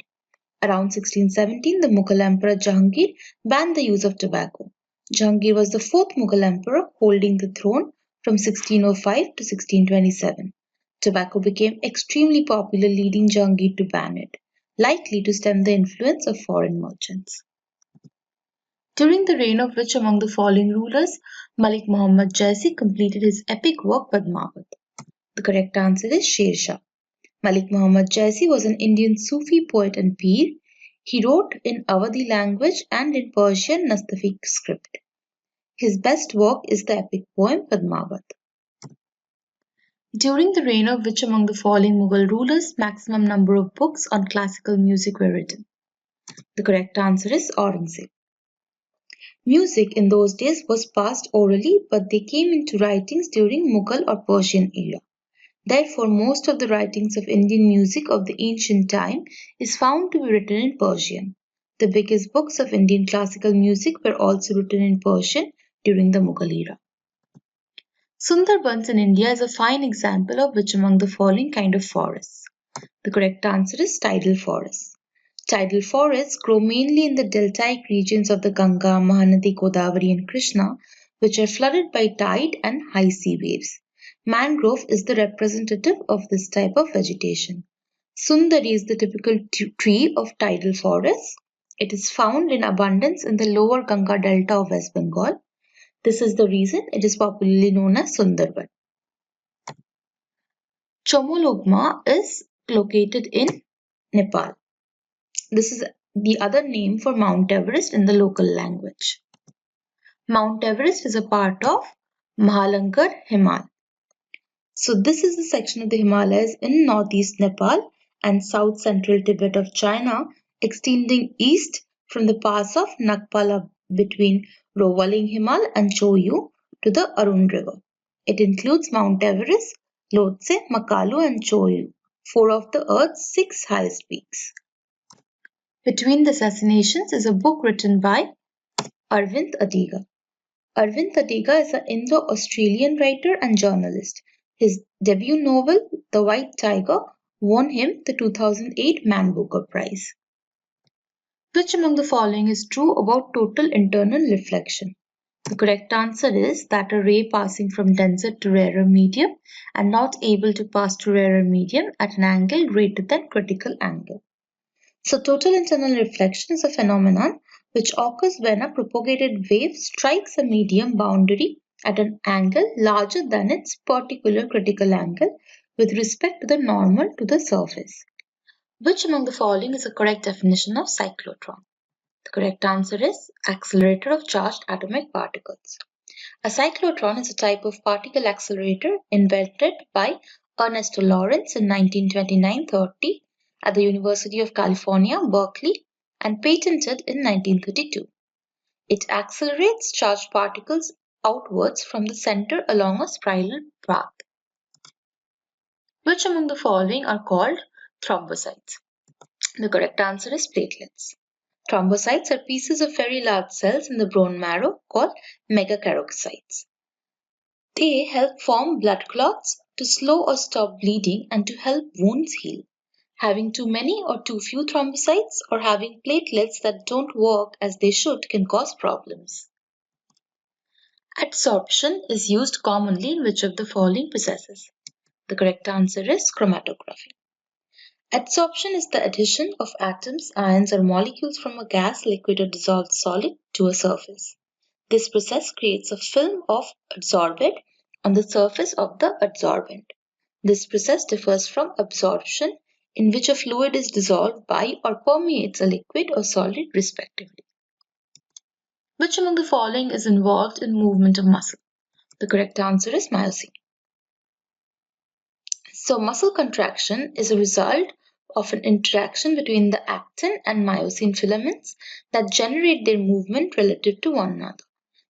A: Around 1617, the Mughal Emperor Jahangir banned the use of tobacco. Jahangir was the fourth Mughal emperor holding the throne from 1605 to 1627. Tobacco became extremely popular, leading Jahangir to ban it, likely to stem the influence of foreign merchants. During the reign of which among the following rulers Malik Muhammad Jaisi completed his epic work Padmavat? The correct answer is Sher Shah. Malik Muhammad Jaisi was an Indian Sufi poet and peer. He wrote in Awadhi language and in Persian Nastafi script. His best work is the epic poem Padmavat. During the reign of which among the following Mughal rulers maximum number of books on classical music were written? The correct answer is Aurangzeb. Music in those days was passed orally, but they came into writings during Mughal or Persian era. Therefore, most of the writings of Indian music of the ancient time is found to be written in Persian. The biggest books of Indian classical music were also written in Persian during the Mughal era. Sundarbans in India is a fine example of which among the following kind of forests? The correct answer is tidal forests. Tidal forests grow mainly in the deltaic regions of the Ganga, Mahanadi, Godavari and Krishna, which are flooded by tide and high sea waves. Mangrove is the representative of this type of vegetation. Sundari is the typical tree of tidal forests. It is found in abundance in the lower Ganga delta of West Bengal. This is the reason it is popularly known as Sundarban. Chomolungma is located in Nepal. This is the other name for Mount Everest in the local language. Mount Everest is a part of Mahalangar Himal. So this is the section of the Himalayas in northeast Nepal and south central Tibet of China, extending east from the pass of Nakpala between Rowaling Himal and Choyu to the Arun River. It includes Mount Everest, Lhotse, Makalu and Choyu, four of the Earth's 6 highest peaks. Between the Assassinations is a book written by Arvind Adiga. Arvind Adiga is an Indo-Australian writer and journalist. His debut novel, The White Tiger, won him the 2008 Man Booker Prize. Which among the following is true about total internal reflection? The correct answer is that a ray passing from denser to rarer medium and not able to pass to rarer medium at an angle greater than critical angle. So total internal reflection is a phenomenon which occurs when a propagated wave strikes a medium boundary at an angle larger than its particular critical angle with respect to the normal to the surface. Which among the following is a correct definition of cyclotron? The correct answer is accelerator of charged atomic particles. A cyclotron is a type of particle accelerator invented by Ernesto Lawrence in 1929-30 at the University of California, Berkeley, and patented in 1932. It accelerates charged particles outwards from the center along a spiral path. Which among the following are called thrombocytes? The correct answer is platelets. Thrombocytes are pieces of very large cells in the bone marrow called megakaryocytes. They help form blood clots to slow or stop bleeding and to help wounds heal. Having too many or too few thrombocytes or having platelets that don't work as they should can cause problems. Adsorption is used commonly in which of the following processes? The correct answer is chromatography. Adsorption is the addition of atoms, ions, or molecules from a gas, liquid, or dissolved solid to a surface. This process creates a film of adsorbate on the surface of the adsorbent. This process differs from absorption, in which a fluid is dissolved by or permeates a liquid or solid respectively. Which among the following is involved in movement of muscle? The correct answer is myosin. So muscle contraction is a result of an interaction between the actin and myosin filaments that generate their movement relative to one another.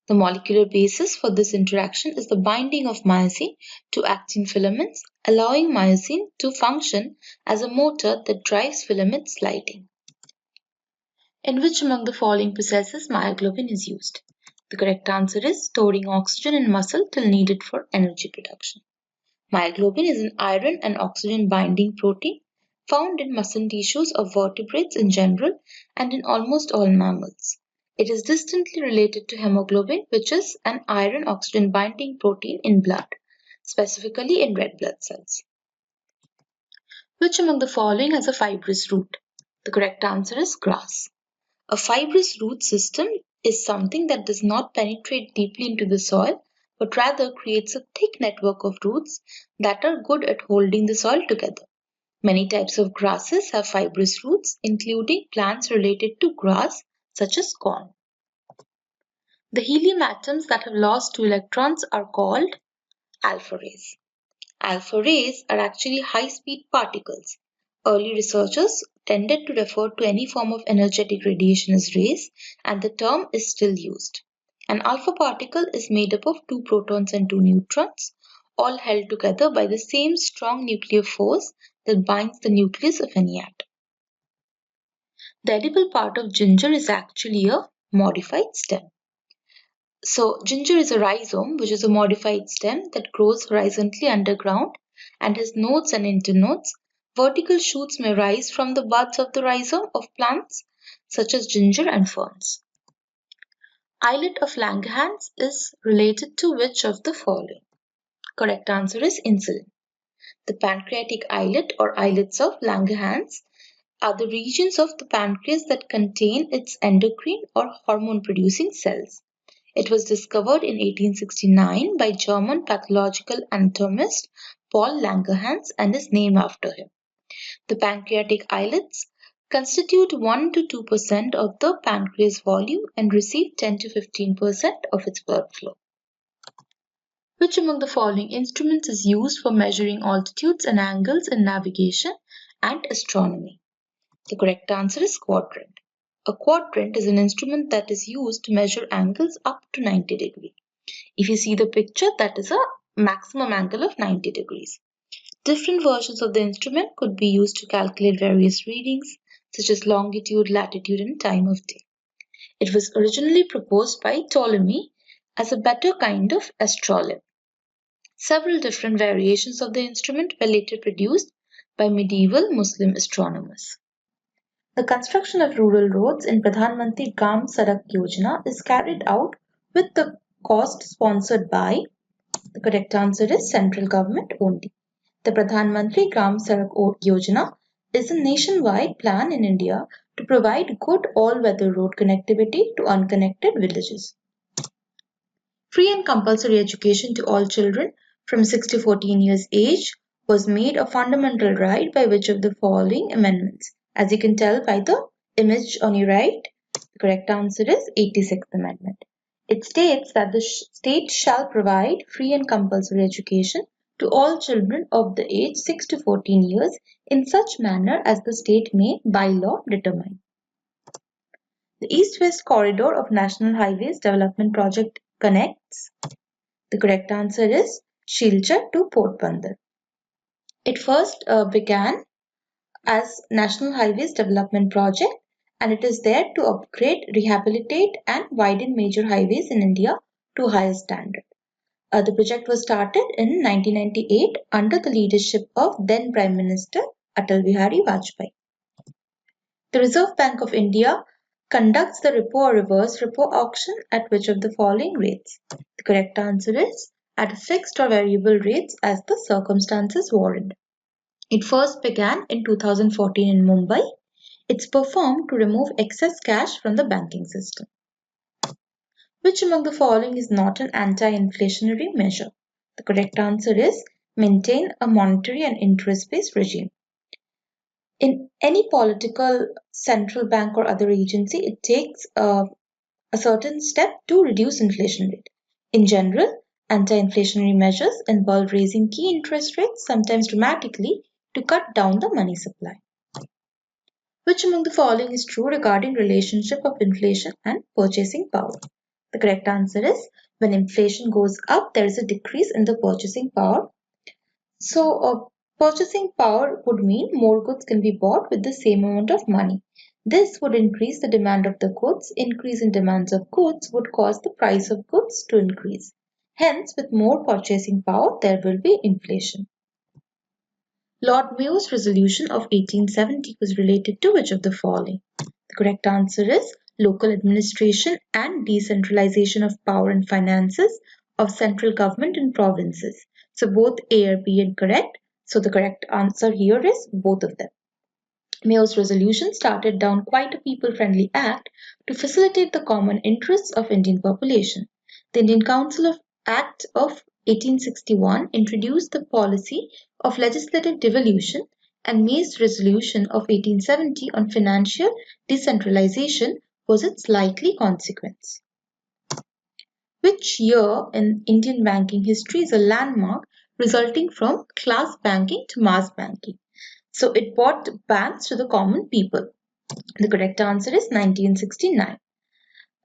A: The molecular basis for this interaction is the binding of myosin to actin filaments, allowing myosin to function as a motor that drives filament sliding. In which among the following processes myoglobin is used? The correct answer is storing oxygen in muscle till needed for energy production. Myoglobin is an iron and oxygen binding protein found in muscle tissues of vertebrates in general and in almost all mammals. It is distantly related to hemoglobin, which is an iron oxygen binding protein in blood, specifically in red blood cells. Which among the following has a fibrous root? The correct answer is grass. A fibrous root system is something that does not penetrate deeply into the soil, but rather creates a thick network of roots that are good at holding the soil together. Many types of grasses have fibrous roots, including plants related to grass, such as corn. The helium atoms that have lost 2 electrons are called alpha rays. Alpha rays are actually high-speed particles. Early researchers tended to refer to any form of energetic radiation as rays, and the term is still used. An alpha particle is made up of 2 protons and 2 neutrons, all held together by the same strong nuclear force that binds the nucleus of any atom. The edible part of ginger is actually a modified stem. So, ginger is a rhizome, which is a modified stem that grows horizontally underground and has nodes and internodes. Vertical shoots may rise from the buds of the rhizome of plants such as ginger and ferns. Islet of Langerhans is related to which of the following? Correct answer is insulin. The pancreatic islet or islets of Langerhans are the regions of the pancreas that contain its endocrine or hormone-producing cells. It was discovered in 1869 by German pathological anatomist Paul Langerhans and is named after him. The pancreatic islets constitute 1 to 2% of the pancreas volume and receive 10 to 15% of its blood flow. Which among the following instruments is used for measuring altitudes and angles in navigation and astronomy? The correct answer is quadrant. A quadrant is an instrument that is used to measure angles up to 90 degrees. If you see the picture, that is a maximum angle of 90 degrees. Different versions of the instrument could be used to calculate various readings, such as longitude, latitude, and time of day. It was originally proposed by Ptolemy as a better kind of astrolabe. Several different variations of the instrument were later produced by medieval Muslim astronomers. The construction of rural roads in Pradhan Mantri Gram Sadak Yojana is carried out with the cost sponsored by, the correct answer is central government only. The Pradhan Mantri Gram Sadak Yojana is a nationwide plan in India to provide good all-weather road connectivity to unconnected villages. Free and compulsory education to all children from 6 to 14 years age was made a fundamental right by which of the following amendments? As you can tell by the image on your right, the correct answer is 86th Amendment. It states that the state shall provide free and compulsory education to all children of the age 6 to 14 years in such manner as the state may by law determine. The East-West Corridor of National Highways Development Project connects. The correct answer is Shilchar to Port Bandar. It first began as National Highways Development Project, and it is there to upgrade, rehabilitate and widen major highways in India to higher standard. The project was started in 1998 under the leadership of then Prime Minister Atal Bihari Vajpayee. The Reserve Bank of India conducts the repo or reverse repo auction at which of the following rates? The correct answer is at a fixed or variable rates as the circumstances warrant. It first began in 2014 in Mumbai. It's performed to remove excess cash from the banking system. Which among the following is not an anti-inflationary measure? The correct answer is maintain a monetary and interest-based regime. In any political central bank or other agency, it takes a certain step to reduce inflation rate. In general, anti-inflationary measures involve raising key interest rates, sometimes dramatically, to cut down the money supply. Which among the following is true regarding relationship of inflation and purchasing power? The correct answer is when inflation goes up, there is a decrease in the purchasing power. So, purchasing power would mean more goods can be bought with the same amount of money. This would increase the demand of the goods. Increase in demands of goods would cause the price of goods to increase. Hence, with more purchasing power, there will be inflation. Lord Mayo's resolution of 1870 was related to which of the following? The correct answer is local administration and decentralization of power and finances of central government and provinces. So both A or B are correct. So the correct answer here is both of them. Mayo's resolution started down quite a people-friendly act to facilitate the common interests of Indian population. The Indian Council of Act of 1861 introduced the policy of legislative devolution, and May's resolution of 1870 on financial decentralization was its likely consequence. Which year in Indian banking history is a landmark resulting from class banking to mass banking? So it brought banks to the common people. The correct answer is 1969.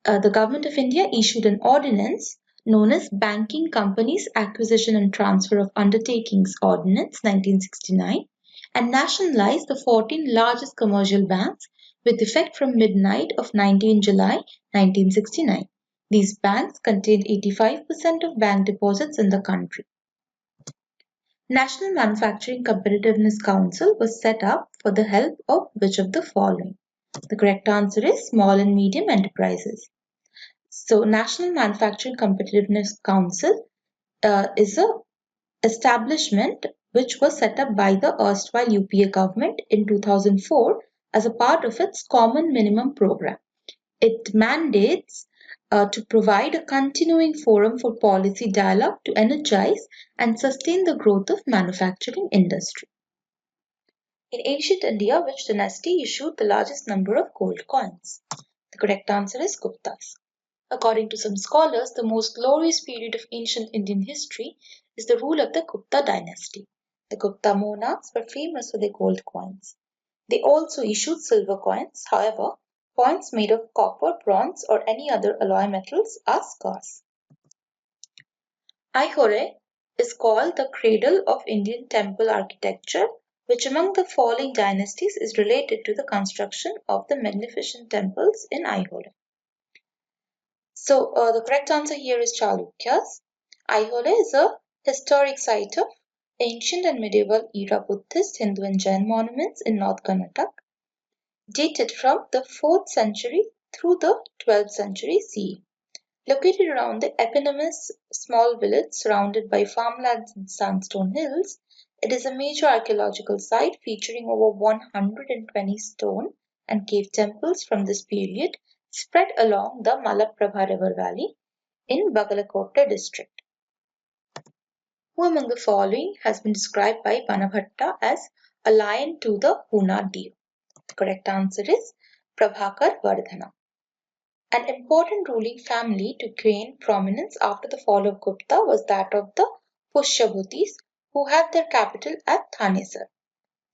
A: The Government of India issued an ordinance known as Banking Companies Acquisition and Transfer of Undertakings Ordinance 1969 and nationalized the 14 largest commercial banks with effect from midnight of 19 July 1969. These banks contained 85% of bank deposits in the country. National Manufacturing Competitiveness Council was set up for the help of which of the following? The correct answer is small and medium enterprises. So, National Manufacturing Competitiveness Council is a establishment which was set up by the erstwhile UPA government in 2004 as a part of its Common Minimum Program. It mandates to provide a continuing forum for policy dialogue to energize and sustain the growth of manufacturing industry. In ancient India, which dynasty issued the largest number of gold coins? The correct answer is Guptas. According to some scholars, the most glorious period of ancient Indian history is the rule of the Gupta dynasty. The Gupta monarchs were famous for their gold coins. They also issued silver coins. However, coins made of copper, bronze, or any other alloy metals are scarce. Aihole is called the cradle of Indian temple architecture, which among the following dynasties is related to the construction of the magnificent temples in Aihole. So the correct answer here is Chalukyas. Aihole is a historic site of ancient and medieval era Buddhist, Hindu and Jain monuments in North Karnataka, dated from the 4th century through the 12th century CE. Located around the eponymous small village surrounded by farmlands and sandstone hills, it is a major archaeological site featuring over 120 stone and cave temples from this period spread along the Malaprabha River valley in Bagalakote district. Who among the following has been described by Banabhatta as a lion to the Puna deer? The correct answer is Prabhakar Vardhana. An important ruling family to gain prominence after the fall of Gupta was that of the Pushyabhutis, who had their capital at Thanesar.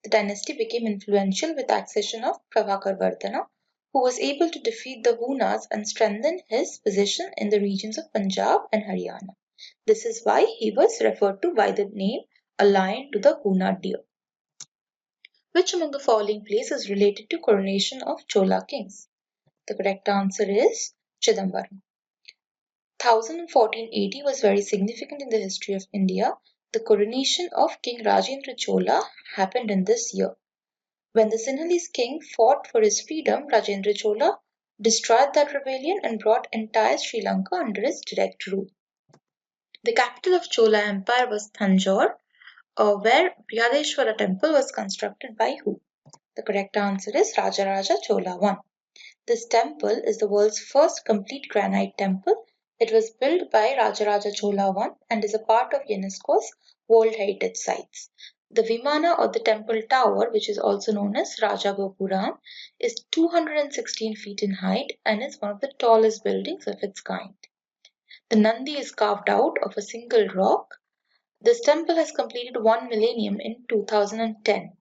A: The dynasty became influential with the accession of Prabhakar Vardhana, who was able to defeat the Hunas and strengthen his position in the regions of Punjab and Haryana. This is why he was referred to by the name a lion to the Huna deer. Which among the following plays is related to coronation of Chola kings? The correct answer is Chidambaram. 1014 AD was very significant in the history of India. The coronation of King Rajendra Chola happened in this year. When the Sinhalese king fought for his freedom, Rajendra Chola destroyed that rebellion and brought entire Sri Lanka under his direct rule. The capital of Chola Empire was Tanjore, where Brihadeshwara temple was constructed by who? The correct answer is Rajaraja Chola I. This temple is the world's first complete granite temple. It was built by Rajaraja Chola I and is a part of UNESCO's World Heritage Sites. The Vimana or the temple tower, which is also known as Raja Gopuram, is 216 feet in height and is one of the tallest buildings of its kind. The Nandi is carved out of a single rock. This temple has completed 1 millennium in 2010.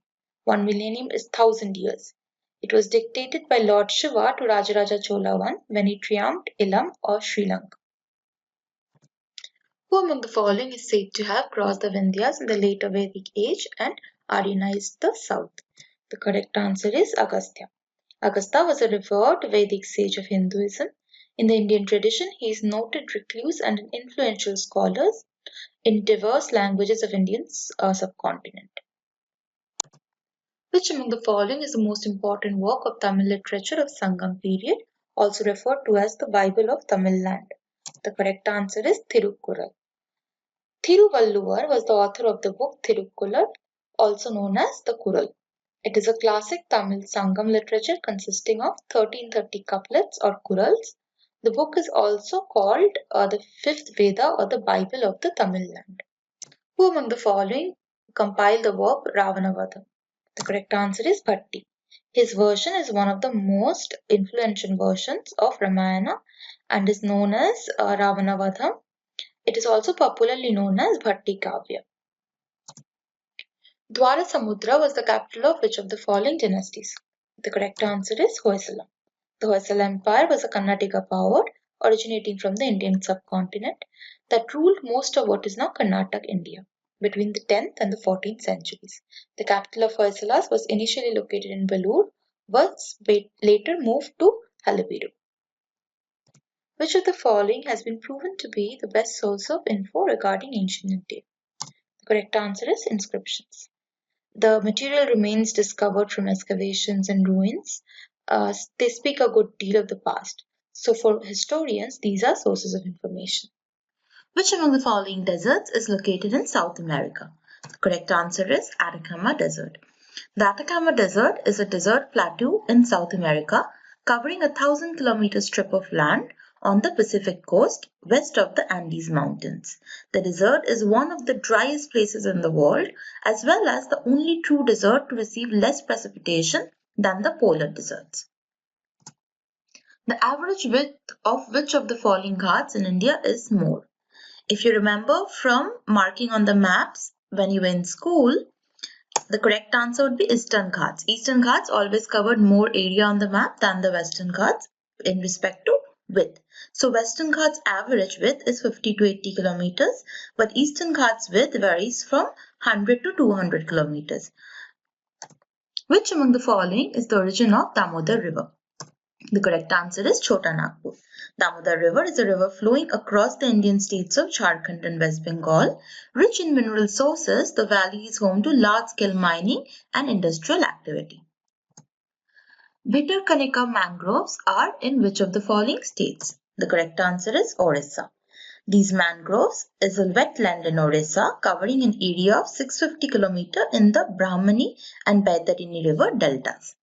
A: 1 millennium is 1000 years. It was dictated by Lord Shiva to Rajaraja Chola I when he triumphed Ilam or Sri Lanka. Who among the following is said to have crossed the Vindhyas in the later Vedic age and Aryanized the south? The correct answer is Agastya. Agastya was a revered Vedic sage of Hinduism. In the Indian tradition, he is noted recluse and an influential scholar in diverse languages of Indian subcontinent. Which among the following is the most important work of Tamil literature of Sangam period, also referred to as the Bible of Tamil land? The correct answer is Thirukkural. Thiruvalluvar was the author of the book Thirukkural, also known as the Kural. It is a classic Tamil Sangam literature consisting of 1330 couplets or kurals. The book is also called the fifth Veda or the Bible of the Tamil land. Who among the following compiled the work Ravanavadha? The correct answer is Bhatti. His version is one of the most influential versions of Ramayana and is known as Ravanavadham. It is also popularly known as Bhatti Kavya. Dwarasamudra was the capital of which of the following dynasties? The correct answer is Hoysala. The Hoysala Empire was a Karnataka power originating from the Indian subcontinent that ruled most of what is now Karnataka, India, between the 10th and the 14th centuries. The capital of Hoysalas was initially located in Vellore, but later moved to Halebeedu. Which of the following has been proven to be the best source of info regarding ancient India? The correct answer is inscriptions. The material remains discovered from excavations and ruins. They speak a good deal of the past. So for historians, these are sources of information. Which among the following deserts is located in South America? The correct answer is Atacama Desert. The Atacama Desert is a desert plateau in South America covering a 1,000-kilometer strip of land on the Pacific coast west of the Andes Mountains. The desert is one of the driest places in the world as well as the only true desert to receive less precipitation than the polar deserts. The average width of which of the following ghats in India is more? If you remember from marking on the maps when you were in school, the correct answer would be Eastern Ghats. Eastern Ghats always covered more area on the map than the Western Ghats in respect to width. So Western Ghats average width is 50 to 80 kilometers, but Eastern Ghats width varies from 100 to 200 kilometers. Which among the following is the origin of Damodar River? The correct answer is Chota Nagpur. Damodar River is a river flowing across the Indian states of Jharkhand and West Bengal. Rich in mineral sources, the valley is home to large-scale mining and industrial activity. Bhitarkanika mangroves are in which of the following states? The correct answer is Orissa. These mangroves is a wetland in Orissa covering an area of 650 km in the Brahmani and Baitarini river deltas.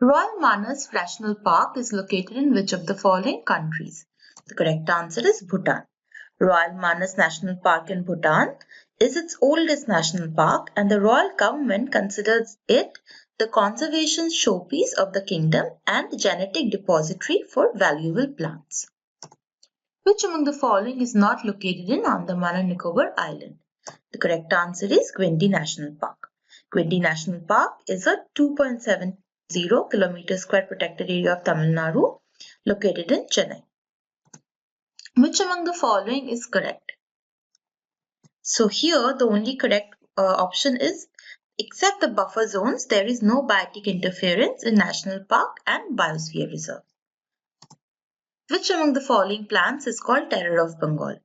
A: Royal Manas National Park is located in which of the following countries? The correct answer is Bhutan. Royal Manas National Park in Bhutan is its oldest national park and the royal government considers it the conservation showpiece of the kingdom and genetic depository for valuable plants. Which among the following is not located in Andaman and Nicobar Island? The correct answer is Guindy National Park. Guindy National Park is a 2.70 km square protected area of Tamil Nadu located in Chennai. Which among the following is correct? So here the only correct option is except the buffer zones, there is no biotic interference in National Park and Biosphere Reserve. Which among the following plants is called Terror of Bengal?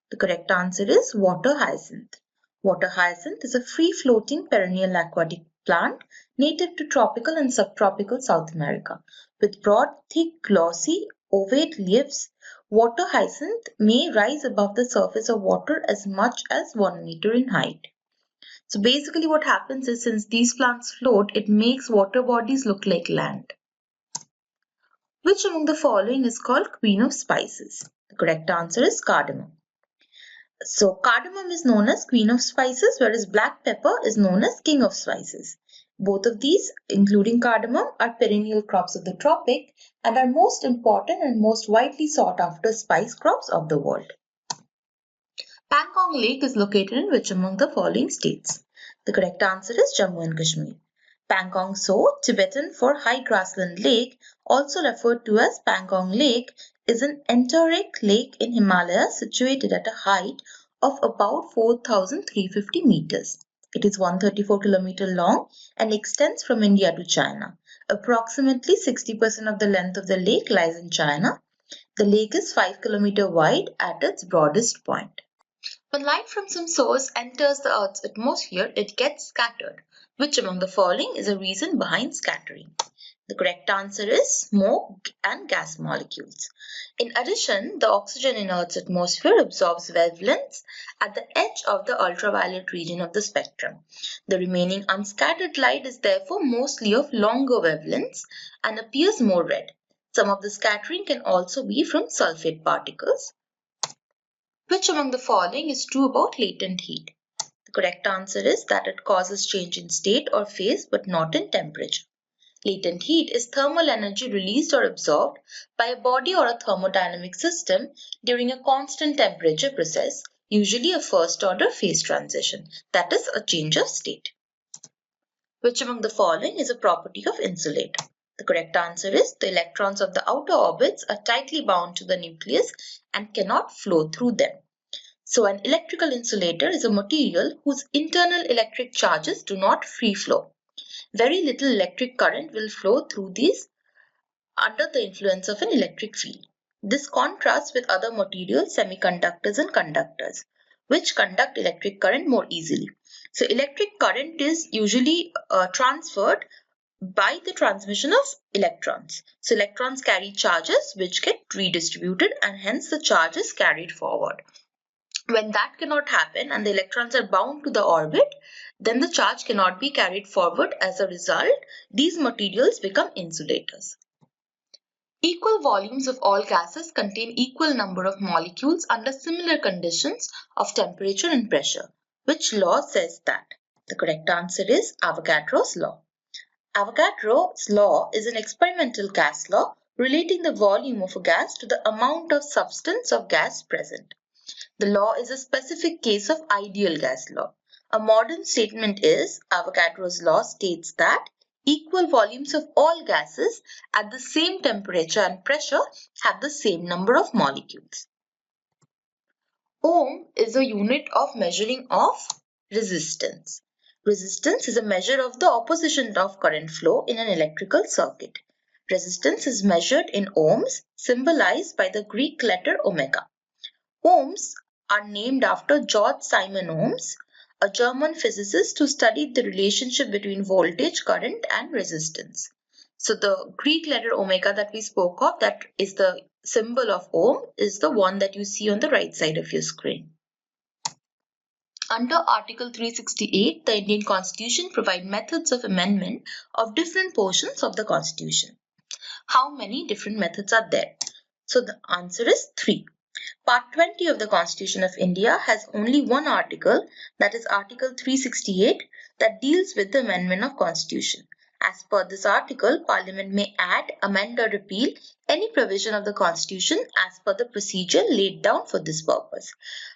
A: The correct answer is water hyacinth. Water hyacinth is a free-floating perennial aquatic plant native to tropical and subtropical South America. With broad, thick, glossy, ovate leaves, water hyacinth may rise above the surface of water as much as 1 meter in height. So basically what happens is, since these plants float, it makes water bodies look like land. Which among the following is called queen of spices? The correct answer is cardamom. So cardamom is known as queen of spices, whereas black pepper is known as king of spices. Both of these, including cardamom, are perennial crops of the tropic and are most important and most widely sought after spice crops of the world. Pangong Lake is located in which among the following states? The correct answer is Jammu and Kashmir. Pangong So, Tibetan for high grassland lake, also referred to as Pangong Lake, is an enteric lake in Himalayas situated at a height of about 4,350 meters. It is 134 km long and extends from India to China. Approximately 60% of the length of the lake lies in China. The lake is 5 km wide at its broadest point. When light from some source enters the Earth's atmosphere, it gets scattered. Which among the following is a reason behind scattering? The correct answer is smoke and gas molecules. In addition, the oxygen in Earth's atmosphere absorbs wavelengths at the edge of the ultraviolet region of the spectrum. The remaining unscattered light is therefore mostly of longer wavelengths and appears more red. Some of the scattering can also be from sulfate particles. Which among the following is true about latent heat? The correct answer is that it causes change in state or phase but not in temperature. Latent heat is thermal energy released or absorbed by a body or a thermodynamic system during a constant temperature process, usually a first order phase transition, that is a change of state. Which among the following is a property of insulator? The correct answer is the electrons of the outer orbits are tightly bound to the nucleus and cannot flow through them. So an electrical insulator is a material whose internal electric charges do not free flow. Very little electric current will flow through these under the influence of an electric field. This contrasts with other materials, semiconductors and conductors, which conduct electric current more easily. So electric current is usually transferred by the transmission of electrons. So electrons carry charges which get redistributed and hence the charge is carried forward. When that cannot happen and the electrons are bound to the orbit, then the charge cannot be carried forward. As a result, these materials become insulators. Equal volumes of all gases contain equal number of molecules under similar conditions of temperature and pressure. Which law says that? The correct answer is Avogadro's law. Avogadro's law is an experimental gas law relating the volume of a gas to the amount of substance of gas present. The law is a specific case of ideal gas law. A modern statement is Avogadro's law states that equal volumes of all gases at the same temperature and pressure have the same number of molecules. Ohm is a unit of measuring of resistance. Resistance is a measure of the opposition of current flow in an electrical circuit. Resistance is measured in ohms, symbolized by the Greek letter omega. Ohms are named after George Simon Ohms, a German physicist who studied the relationship between voltage, current and resistance. So the Greek letter omega that we spoke of, that is the symbol of ohm, is the one that you see on the right side of your screen. Under Article 368, the Indian Constitution provides methods of amendment of different portions of the Constitution. How many different methods are there? So the answer is 3. Part 20 of the Constitution of India has only one article, that is Article 368, that deals with the amendment of Constitution. As per this article, Parliament may add, amend or repeal any provision of the Constitution as per the procedure laid down for this purpose.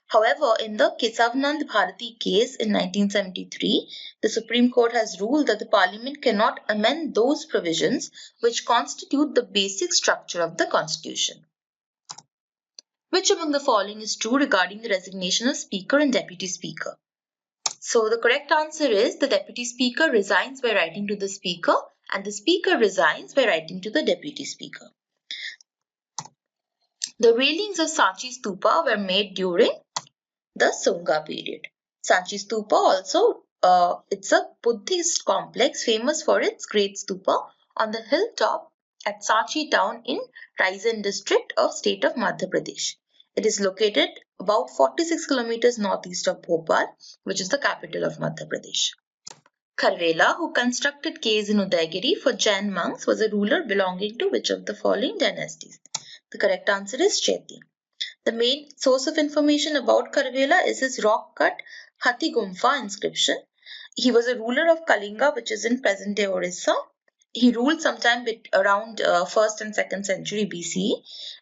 A: However, in the Kesavanand Bharati case in 1973, the Supreme Court has ruled that the Parliament cannot amend those provisions which constitute the basic structure of the Constitution. Which among the following is true regarding the resignation of Speaker and Deputy Speaker? So the correct answer is the Deputy Speaker resigns by writing to the Speaker and the Speaker resigns by writing to the Deputy Speaker. The railings of Sanchi Stupa were made during the Songa period. Sanchi Stupa also It's a Buddhist complex famous for its great stupa on the hilltop at Sachi town in Raisin district of state of Madhya Pradesh. It is located about 46 kilometers northeast of Bhopal, which is the capital of Madhya Pradesh. Kharvela, who constructed caves in Udaigiri for Jain monks, was a ruler belonging to which of the following dynasties? The correct answer is Chaiti. The main source of information about Kharvela is his rock-cut Hathi Gumfa inscription. He was a ruler of Kalinga, which is in present-day Orissa. He ruled sometime around 1st and 2nd century BCE,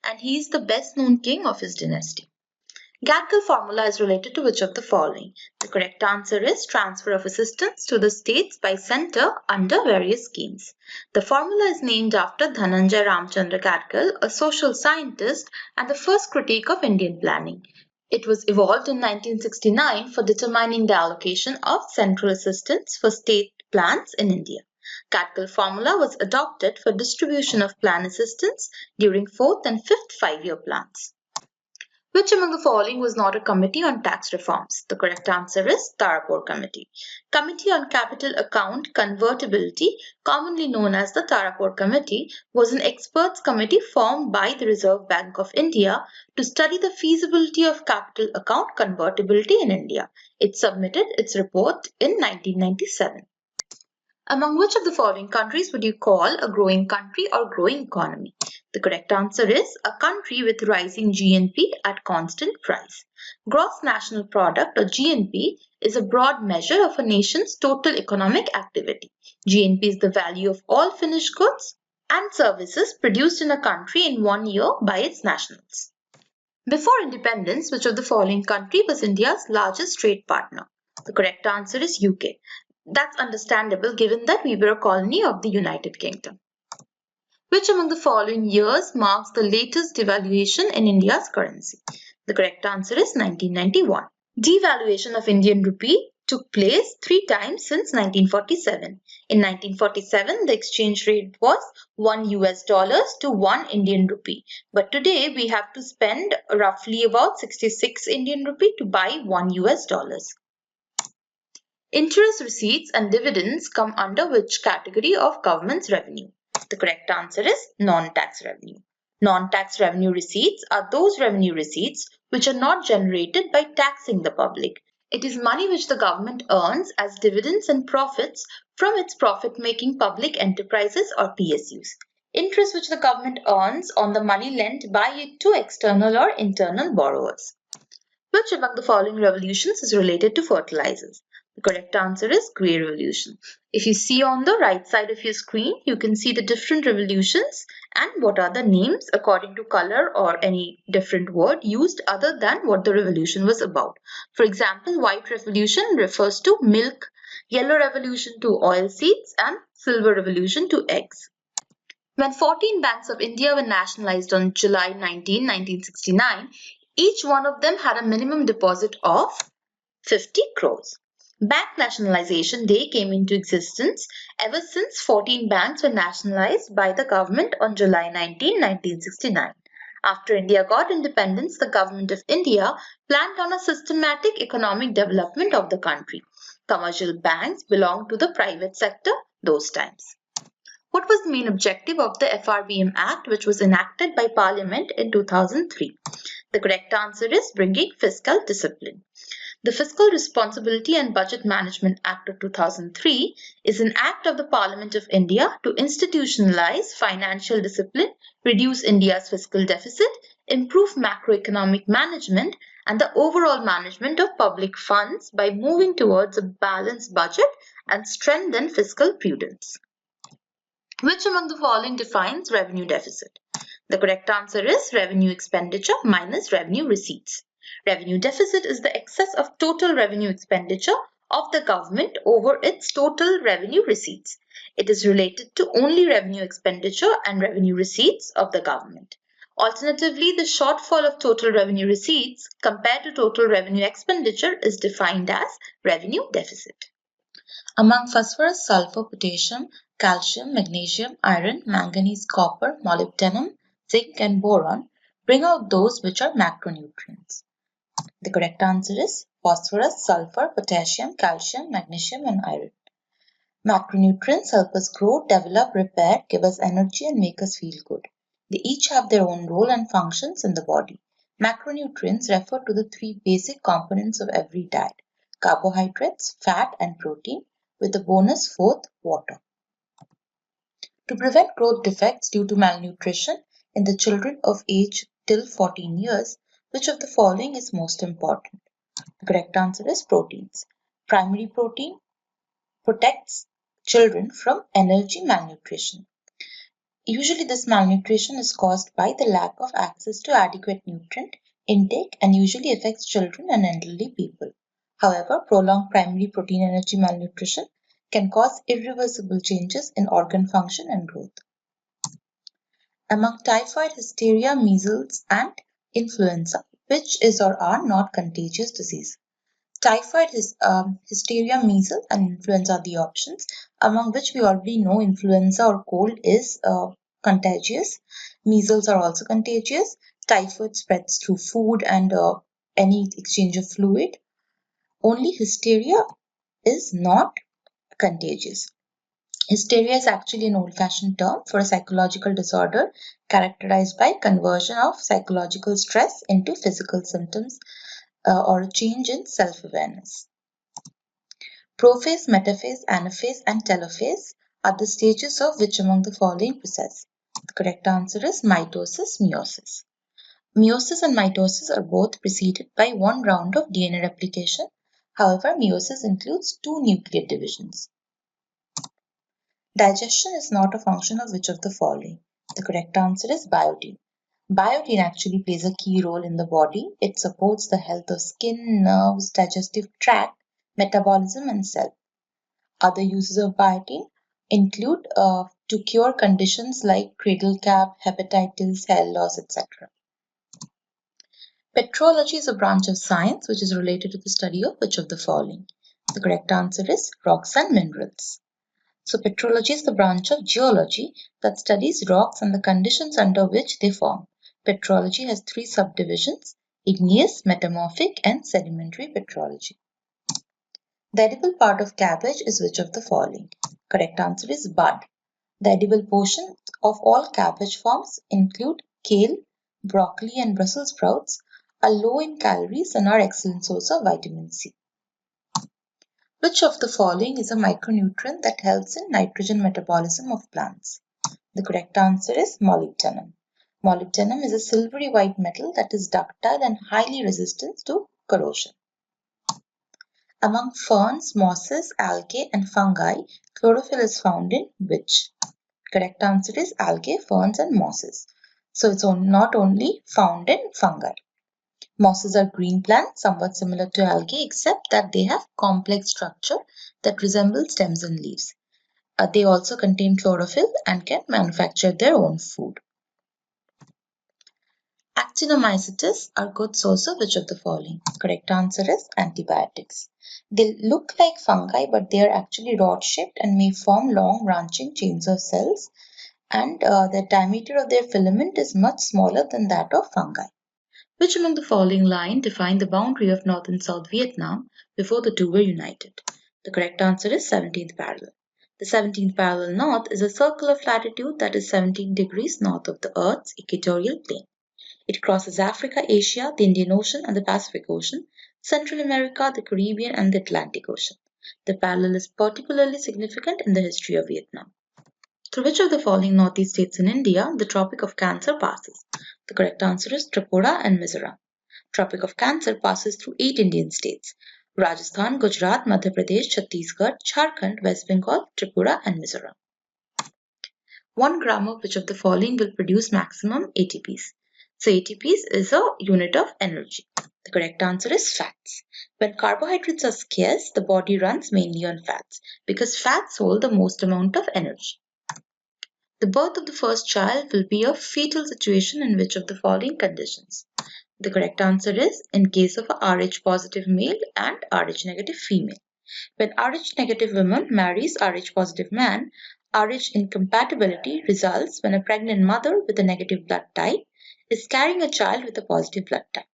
A: and he is the best-known king of his dynasty. Gatkal formula is related to which of the following? The correct answer is transfer of assistance to the states by centre under various schemes. The formula is named after Dhananjay Ramchandra Gatkal, a social scientist and the first critique of Indian planning. It was evolved in 1969 for determining the allocation of central assistance for state plans in India. Gatkal formula was adopted for distribution of plan assistance during 4th and 5th five-year plans. Which among the following was not a committee on tax reforms? The correct answer is Tarapur Committee. Committee on Capital Account Convertibility, commonly known as the Tarapur Committee, was an experts committee formed by the Reserve Bank of India to study the feasibility of capital account convertibility in India. It submitted its report in 1997. Among which of the following countries would you call a growing country or growing economy? The correct answer is a country with rising GNP at constant price. Gross National Product or GNP is a broad measure of a nation's total economic activity. GNP is the value of all finished goods and services produced in a country in 1 year by its nationals. Before independence, which of the following country was India's largest trade partner? The correct answer is UK. That's understandable given that we were a colony of the United Kingdom. Which among the following years marks the latest devaluation in India's currency? The correct answer is 1991. Devaluation of Indian rupee took place 3 times since 1947. In 1947, the exchange rate was $1 to 1 Indian rupee. But today, we have to spend roughly about 66 Indian rupee to buy $1. Interest receipts and dividends come under which category of government's revenue? The correct answer is non-tax revenue. Non-tax revenue receipts are those revenue receipts which are not generated by taxing the public. It is money which the government earns as dividends and profits from its profit-making public enterprises or PSUs. Interest which the government earns on the money lent by it to external or internal borrowers. Which among the following revolutions is related to fertilizers? The correct answer is Grey Revolution. If you see on the right side of your screen, you can see the different revolutions and what are the names according to color or any different word used other than what the revolution was about. For example, White Revolution refers to milk, Yellow Revolution to oil seeds, and Silver Revolution to eggs. When 14 banks of India were nationalized on July 19, 1969, each one of them had a minimum deposit of 50 crores. Bank Nationalization Day came into existence ever since 14 banks were nationalized by the government on July 19, 1969. After India got independence, the government of India planned on a systematic economic development of the country. Commercial banks belonged to the private sector those times. What was the main objective of the FRBM Act, which was enacted by Parliament in 2003? The correct answer is bringing fiscal discipline. The Fiscal Responsibility and Budget Management Act of 2003 is an act of the Parliament of India to institutionalize financial discipline, reduce India's fiscal deficit, improve macroeconomic management, and the overall management of public funds by moving towards a balanced budget and strengthen fiscal prudence. Which among the following defines revenue deficit? The correct answer is revenue expenditure minus revenue receipts. Revenue deficit is the excess of total revenue expenditure of the government over its total revenue receipts. It is related to only revenue expenditure and revenue receipts of the government. Alternatively, the shortfall of total revenue receipts compared to total revenue expenditure is defined as revenue deficit. Among phosphorus, sulfur, potassium, calcium, magnesium, iron, manganese, copper, molybdenum, zinc, and boron, bring out those which are macronutrients. The correct answer is phosphorus, sulfur, potassium, calcium, magnesium, and iron. Macronutrients help us grow, develop, repair, give us energy, and make us feel good. They each have their own role and functions in the body. Macronutrients refer to the three basic components of every diet: carbohydrates, fat, and protein, with the bonus fourth, water. To prevent growth defects due to malnutrition in the children of age till 14 years, which of the following is most important? The correct answer is proteins. Primary protein protects children from energy malnutrition. Usually this malnutrition is caused by the lack of access to adequate nutrient intake and usually affects children and elderly people. However, prolonged primary protein energy malnutrition can cause irreversible changes in organ function and growth. Among typhoid, hysteria, measles, and influenza, which is or are not contagious disease? Typhoid, hysteria, measles, and influenza are the options, among which we already know influenza or cold is contagious. Measles are also contagious. Typhoid spreads through food and any exchange of fluid. Only hysteria is not contagious. Hysteria is actually an old-fashioned term for a psychological disorder characterized by conversion of psychological stress into physical symptoms or a change in self-awareness. Prophase, metaphase, anaphase, and telophase are the stages of which among the following process? The correct answer is mitosis, meiosis. Meiosis and mitosis are both preceded by one round of DNA replication. However, meiosis includes two nucleate divisions. Digestion is not a function of which of the following? The correct answer is biotin. Biotin actually plays a key role in the body. It supports the health of skin, nerves, digestive tract, metabolism, and cell. Other uses of biotin include to cure conditions like cradle cap, hepatitis, hair loss, etc. Petrology is a branch of science which is related to the study of which of the following? The correct answer is rocks and minerals. So petrology is the branch of geology that studies rocks and the conditions under which they form. Petrology has three subdivisions: igneous, metamorphic, and sedimentary petrology. The edible part of cabbage is which of the following? Correct answer is bud. The edible portions of all cabbage forms include kale, broccoli, and Brussels sprouts, are low in calories and are excellent source of vitamin C. Which of the following is a micronutrient that helps in nitrogen metabolism of plants? The correct answer is molybdenum. Molybdenum is a silvery white metal that is ductile and highly resistant to corrosion. Among ferns, mosses, algae, and fungi, chlorophyll is found in which? Correct answer is algae, ferns, and mosses. So it's not only found in fungi. Mosses are green plants, somewhat similar to algae, except that they have complex structure that resembles stems and leaves. They also contain chlorophyll and can manufacture their own food. Actinomycetes are good source of which of the following? Correct answer is antibiotics. They look like fungi, but they are actually rod-shaped and may form long branching chains of cells, and the diameter of their filament is much smaller than that of fungi. Which among the following line defined the boundary of North and South Vietnam before the two were united? The correct answer is 17th parallel. The 17th parallel north is a circle of latitude that is 17 degrees north of the Earth's equatorial plane. It crosses Africa, Asia, the Indian Ocean and the Pacific Ocean, Central America, the Caribbean and the Atlantic Ocean. The parallel is particularly significant in the history of Vietnam. Through which of the following northeast states in India the Tropic of Cancer passes? The correct answer is Tripura and Mizoram. Tropic of Cancer passes through 8 Indian states: Rajasthan, Gujarat, Madhya Pradesh, Chhattisgarh, Jharkhand, West Bengal, Tripura and Mizoram. 1 gram of which of the following will produce maximum ATPs? So ATPs is a unit of energy. The correct answer is fats. When carbohydrates are scarce, the body runs mainly on fats because fats hold the most amount of energy. The birth of the first child will be a fetal situation in which of the following conditions? The correct answer is in case of a Rh positive male and Rh negative female. When Rh negative woman marries Rh positive man, Rh incompatibility results when a pregnant mother with a negative blood type is carrying a child with a positive blood type.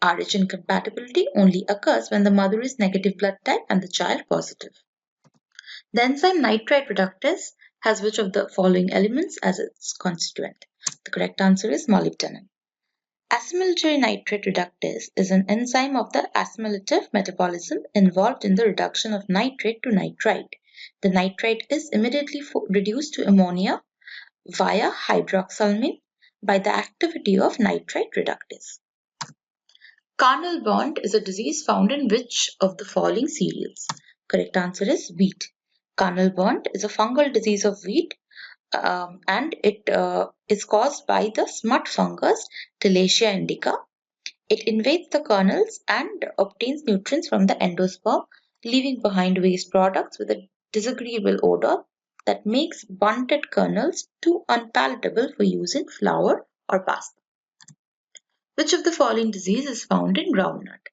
A: Rh incompatibility only occurs when the mother is negative blood type and the child positive. The enzyme nitrite reductase has which of the following elements as its constituent? The correct answer is molybdenum. Assimilatory nitrate reductase is an enzyme of the assimilative metabolism involved in the reduction of nitrate to nitrite. The nitrite is immediately reduced to ammonia via hydroxylamine by the activity of nitrite reductase. Carnal bond is a disease found in which of the following cereals? Correct answer is wheat. Carnal bond is a fungal disease of wheat and it is caused by the smut fungus Tilacia indica. It invades the kernels and obtains nutrients from the endosperm, leaving behind waste products with a disagreeable odor that makes bunted kernels too unpalatable for use in flour or pasta. Which of the following disease is found in groundnut?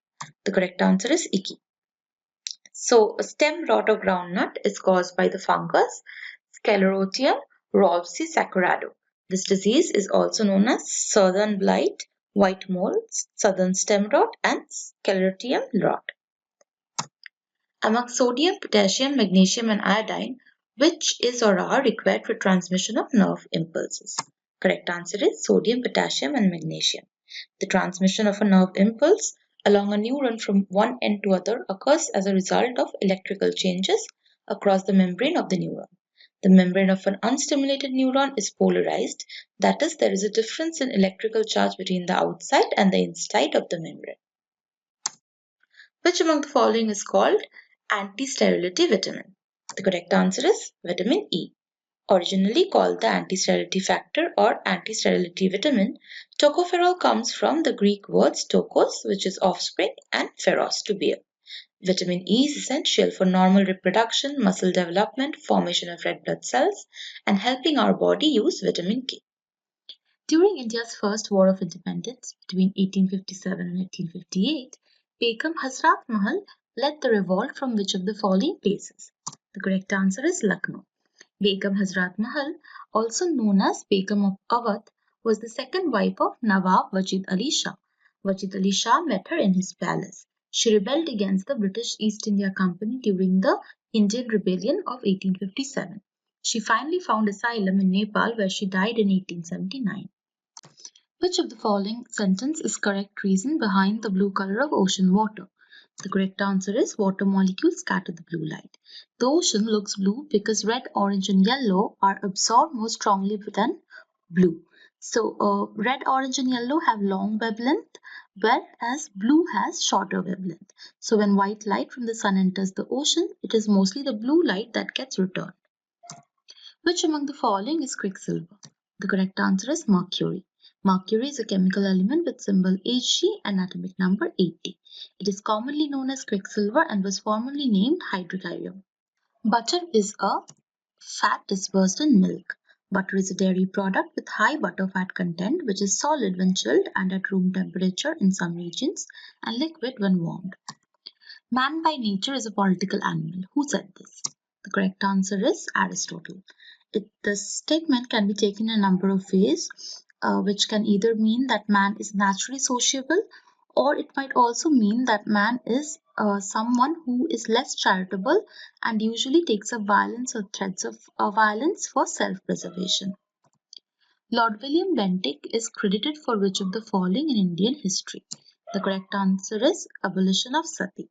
A: The correct answer is icky. So, stem rot of groundnut is caused by the fungus Sclerotium rolfsi saccharado. This disease is also known as southern blight, white mold, southern stem rot, and Sclerotium rot. Among sodium, potassium, magnesium, and iodine, which is or are required for transmission of nerve impulses? Correct answer is sodium, potassium, and magnesium. The transmission of a nerve impulse along a neuron from one end to other occurs as a result of electrical changes across the membrane of the neuron. The membrane of an unstimulated neuron is polarized, that is, there is a difference in electrical charge between the outside and the inside of the membrane. Which among the following is called anti-sterility vitamin? The correct answer is vitamin E. Originally called the anti-sterility factor or anti-sterility vitamin, tocopherol comes from the Greek words tokos, which is offspring, and pheros, to bear. Vitamin E is essential for normal reproduction, muscle development, formation of red blood cells, and helping our body use vitamin K. During India's first war of independence between 1857 and 1858, Begum Hazrat Mahal led the revolt from which of the following places? The correct answer is Lucknow. Begum Hazrat Mahal, also known as Begum of Awadh, was the second wife of Nawab Wajid Ali Shah. Wajid Ali Shah met her in his palace. She rebelled against the British East India Company during the Indian Rebellion of 1857. She finally found asylum in Nepal, where she died in 1879. Which of the following sentence is correct reason behind the blue color of ocean water? The correct answer is water molecules scatter the blue light. The ocean looks blue because red, orange, and yellow are absorbed more strongly than blue. So, red, orange, and yellow have long wavelength, whereas blue has shorter wavelength. So, when white light from the sun enters the ocean, it is mostly the blue light that gets returned. Which among the following is quicksilver? The correct answer is mercury. Mercury is a chemical element with symbol Hg and atomic number 80. It is commonly known as quicksilver and was formerly named hydrochlorium. Butter is a fat dispersed in milk. Butter is a dairy product with high butterfat content which is solid when chilled and at room temperature in some regions and liquid when warmed. Man by nature is a political animal. Who said this? The correct answer is Aristotle. The statement can be taken in a number of ways, which can either mean that man is naturally sociable, or it might also mean that man is someone who is less charitable and usually takes up violence or threats of violence for self-preservation. Lord William Bentinck is credited for which of the following in Indian history? The correct answer is abolition of sati.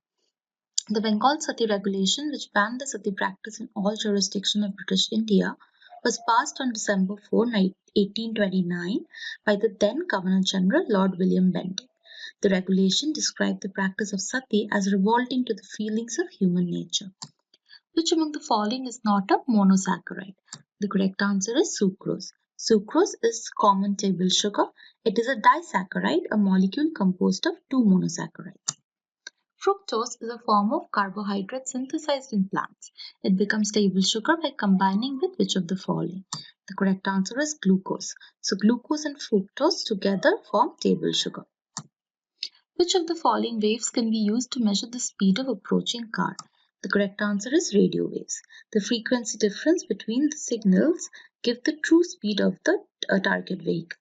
A: The Bengal Sati regulation, which banned the sati practice in all jurisdictions of British India, was passed on December 4, 1829 by the then Governor-General Lord William Bentinck. The regulation described the practice of sati as revolting to the feelings of human nature. Which among the following is not a monosaccharide? The correct answer is sucrose. Sucrose is common table sugar. It is a disaccharide, a molecule composed of two monosaccharides. Fructose is a form of carbohydrate synthesized in plants. It becomes table sugar by combining with which of the following? The correct answer is glucose. So glucose and fructose together form table sugar. Which of the following waves can be used to measure the speed of approaching car? The correct answer is radio waves. The frequency difference between the signals give the true speed of the target vehicle.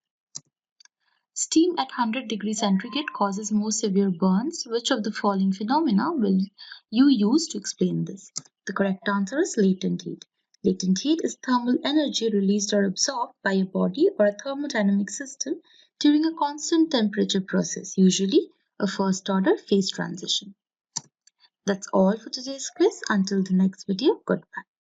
A: Steam at 100 degrees centigrade causes more severe burns. Which of the following phenomena will you use to explain this? The correct answer is latent heat. Latent heat is thermal energy released or absorbed by a body or a thermodynamic system during a constant temperature process, usually a first-order phase transition. That's all for today's quiz. Until the next video, goodbye.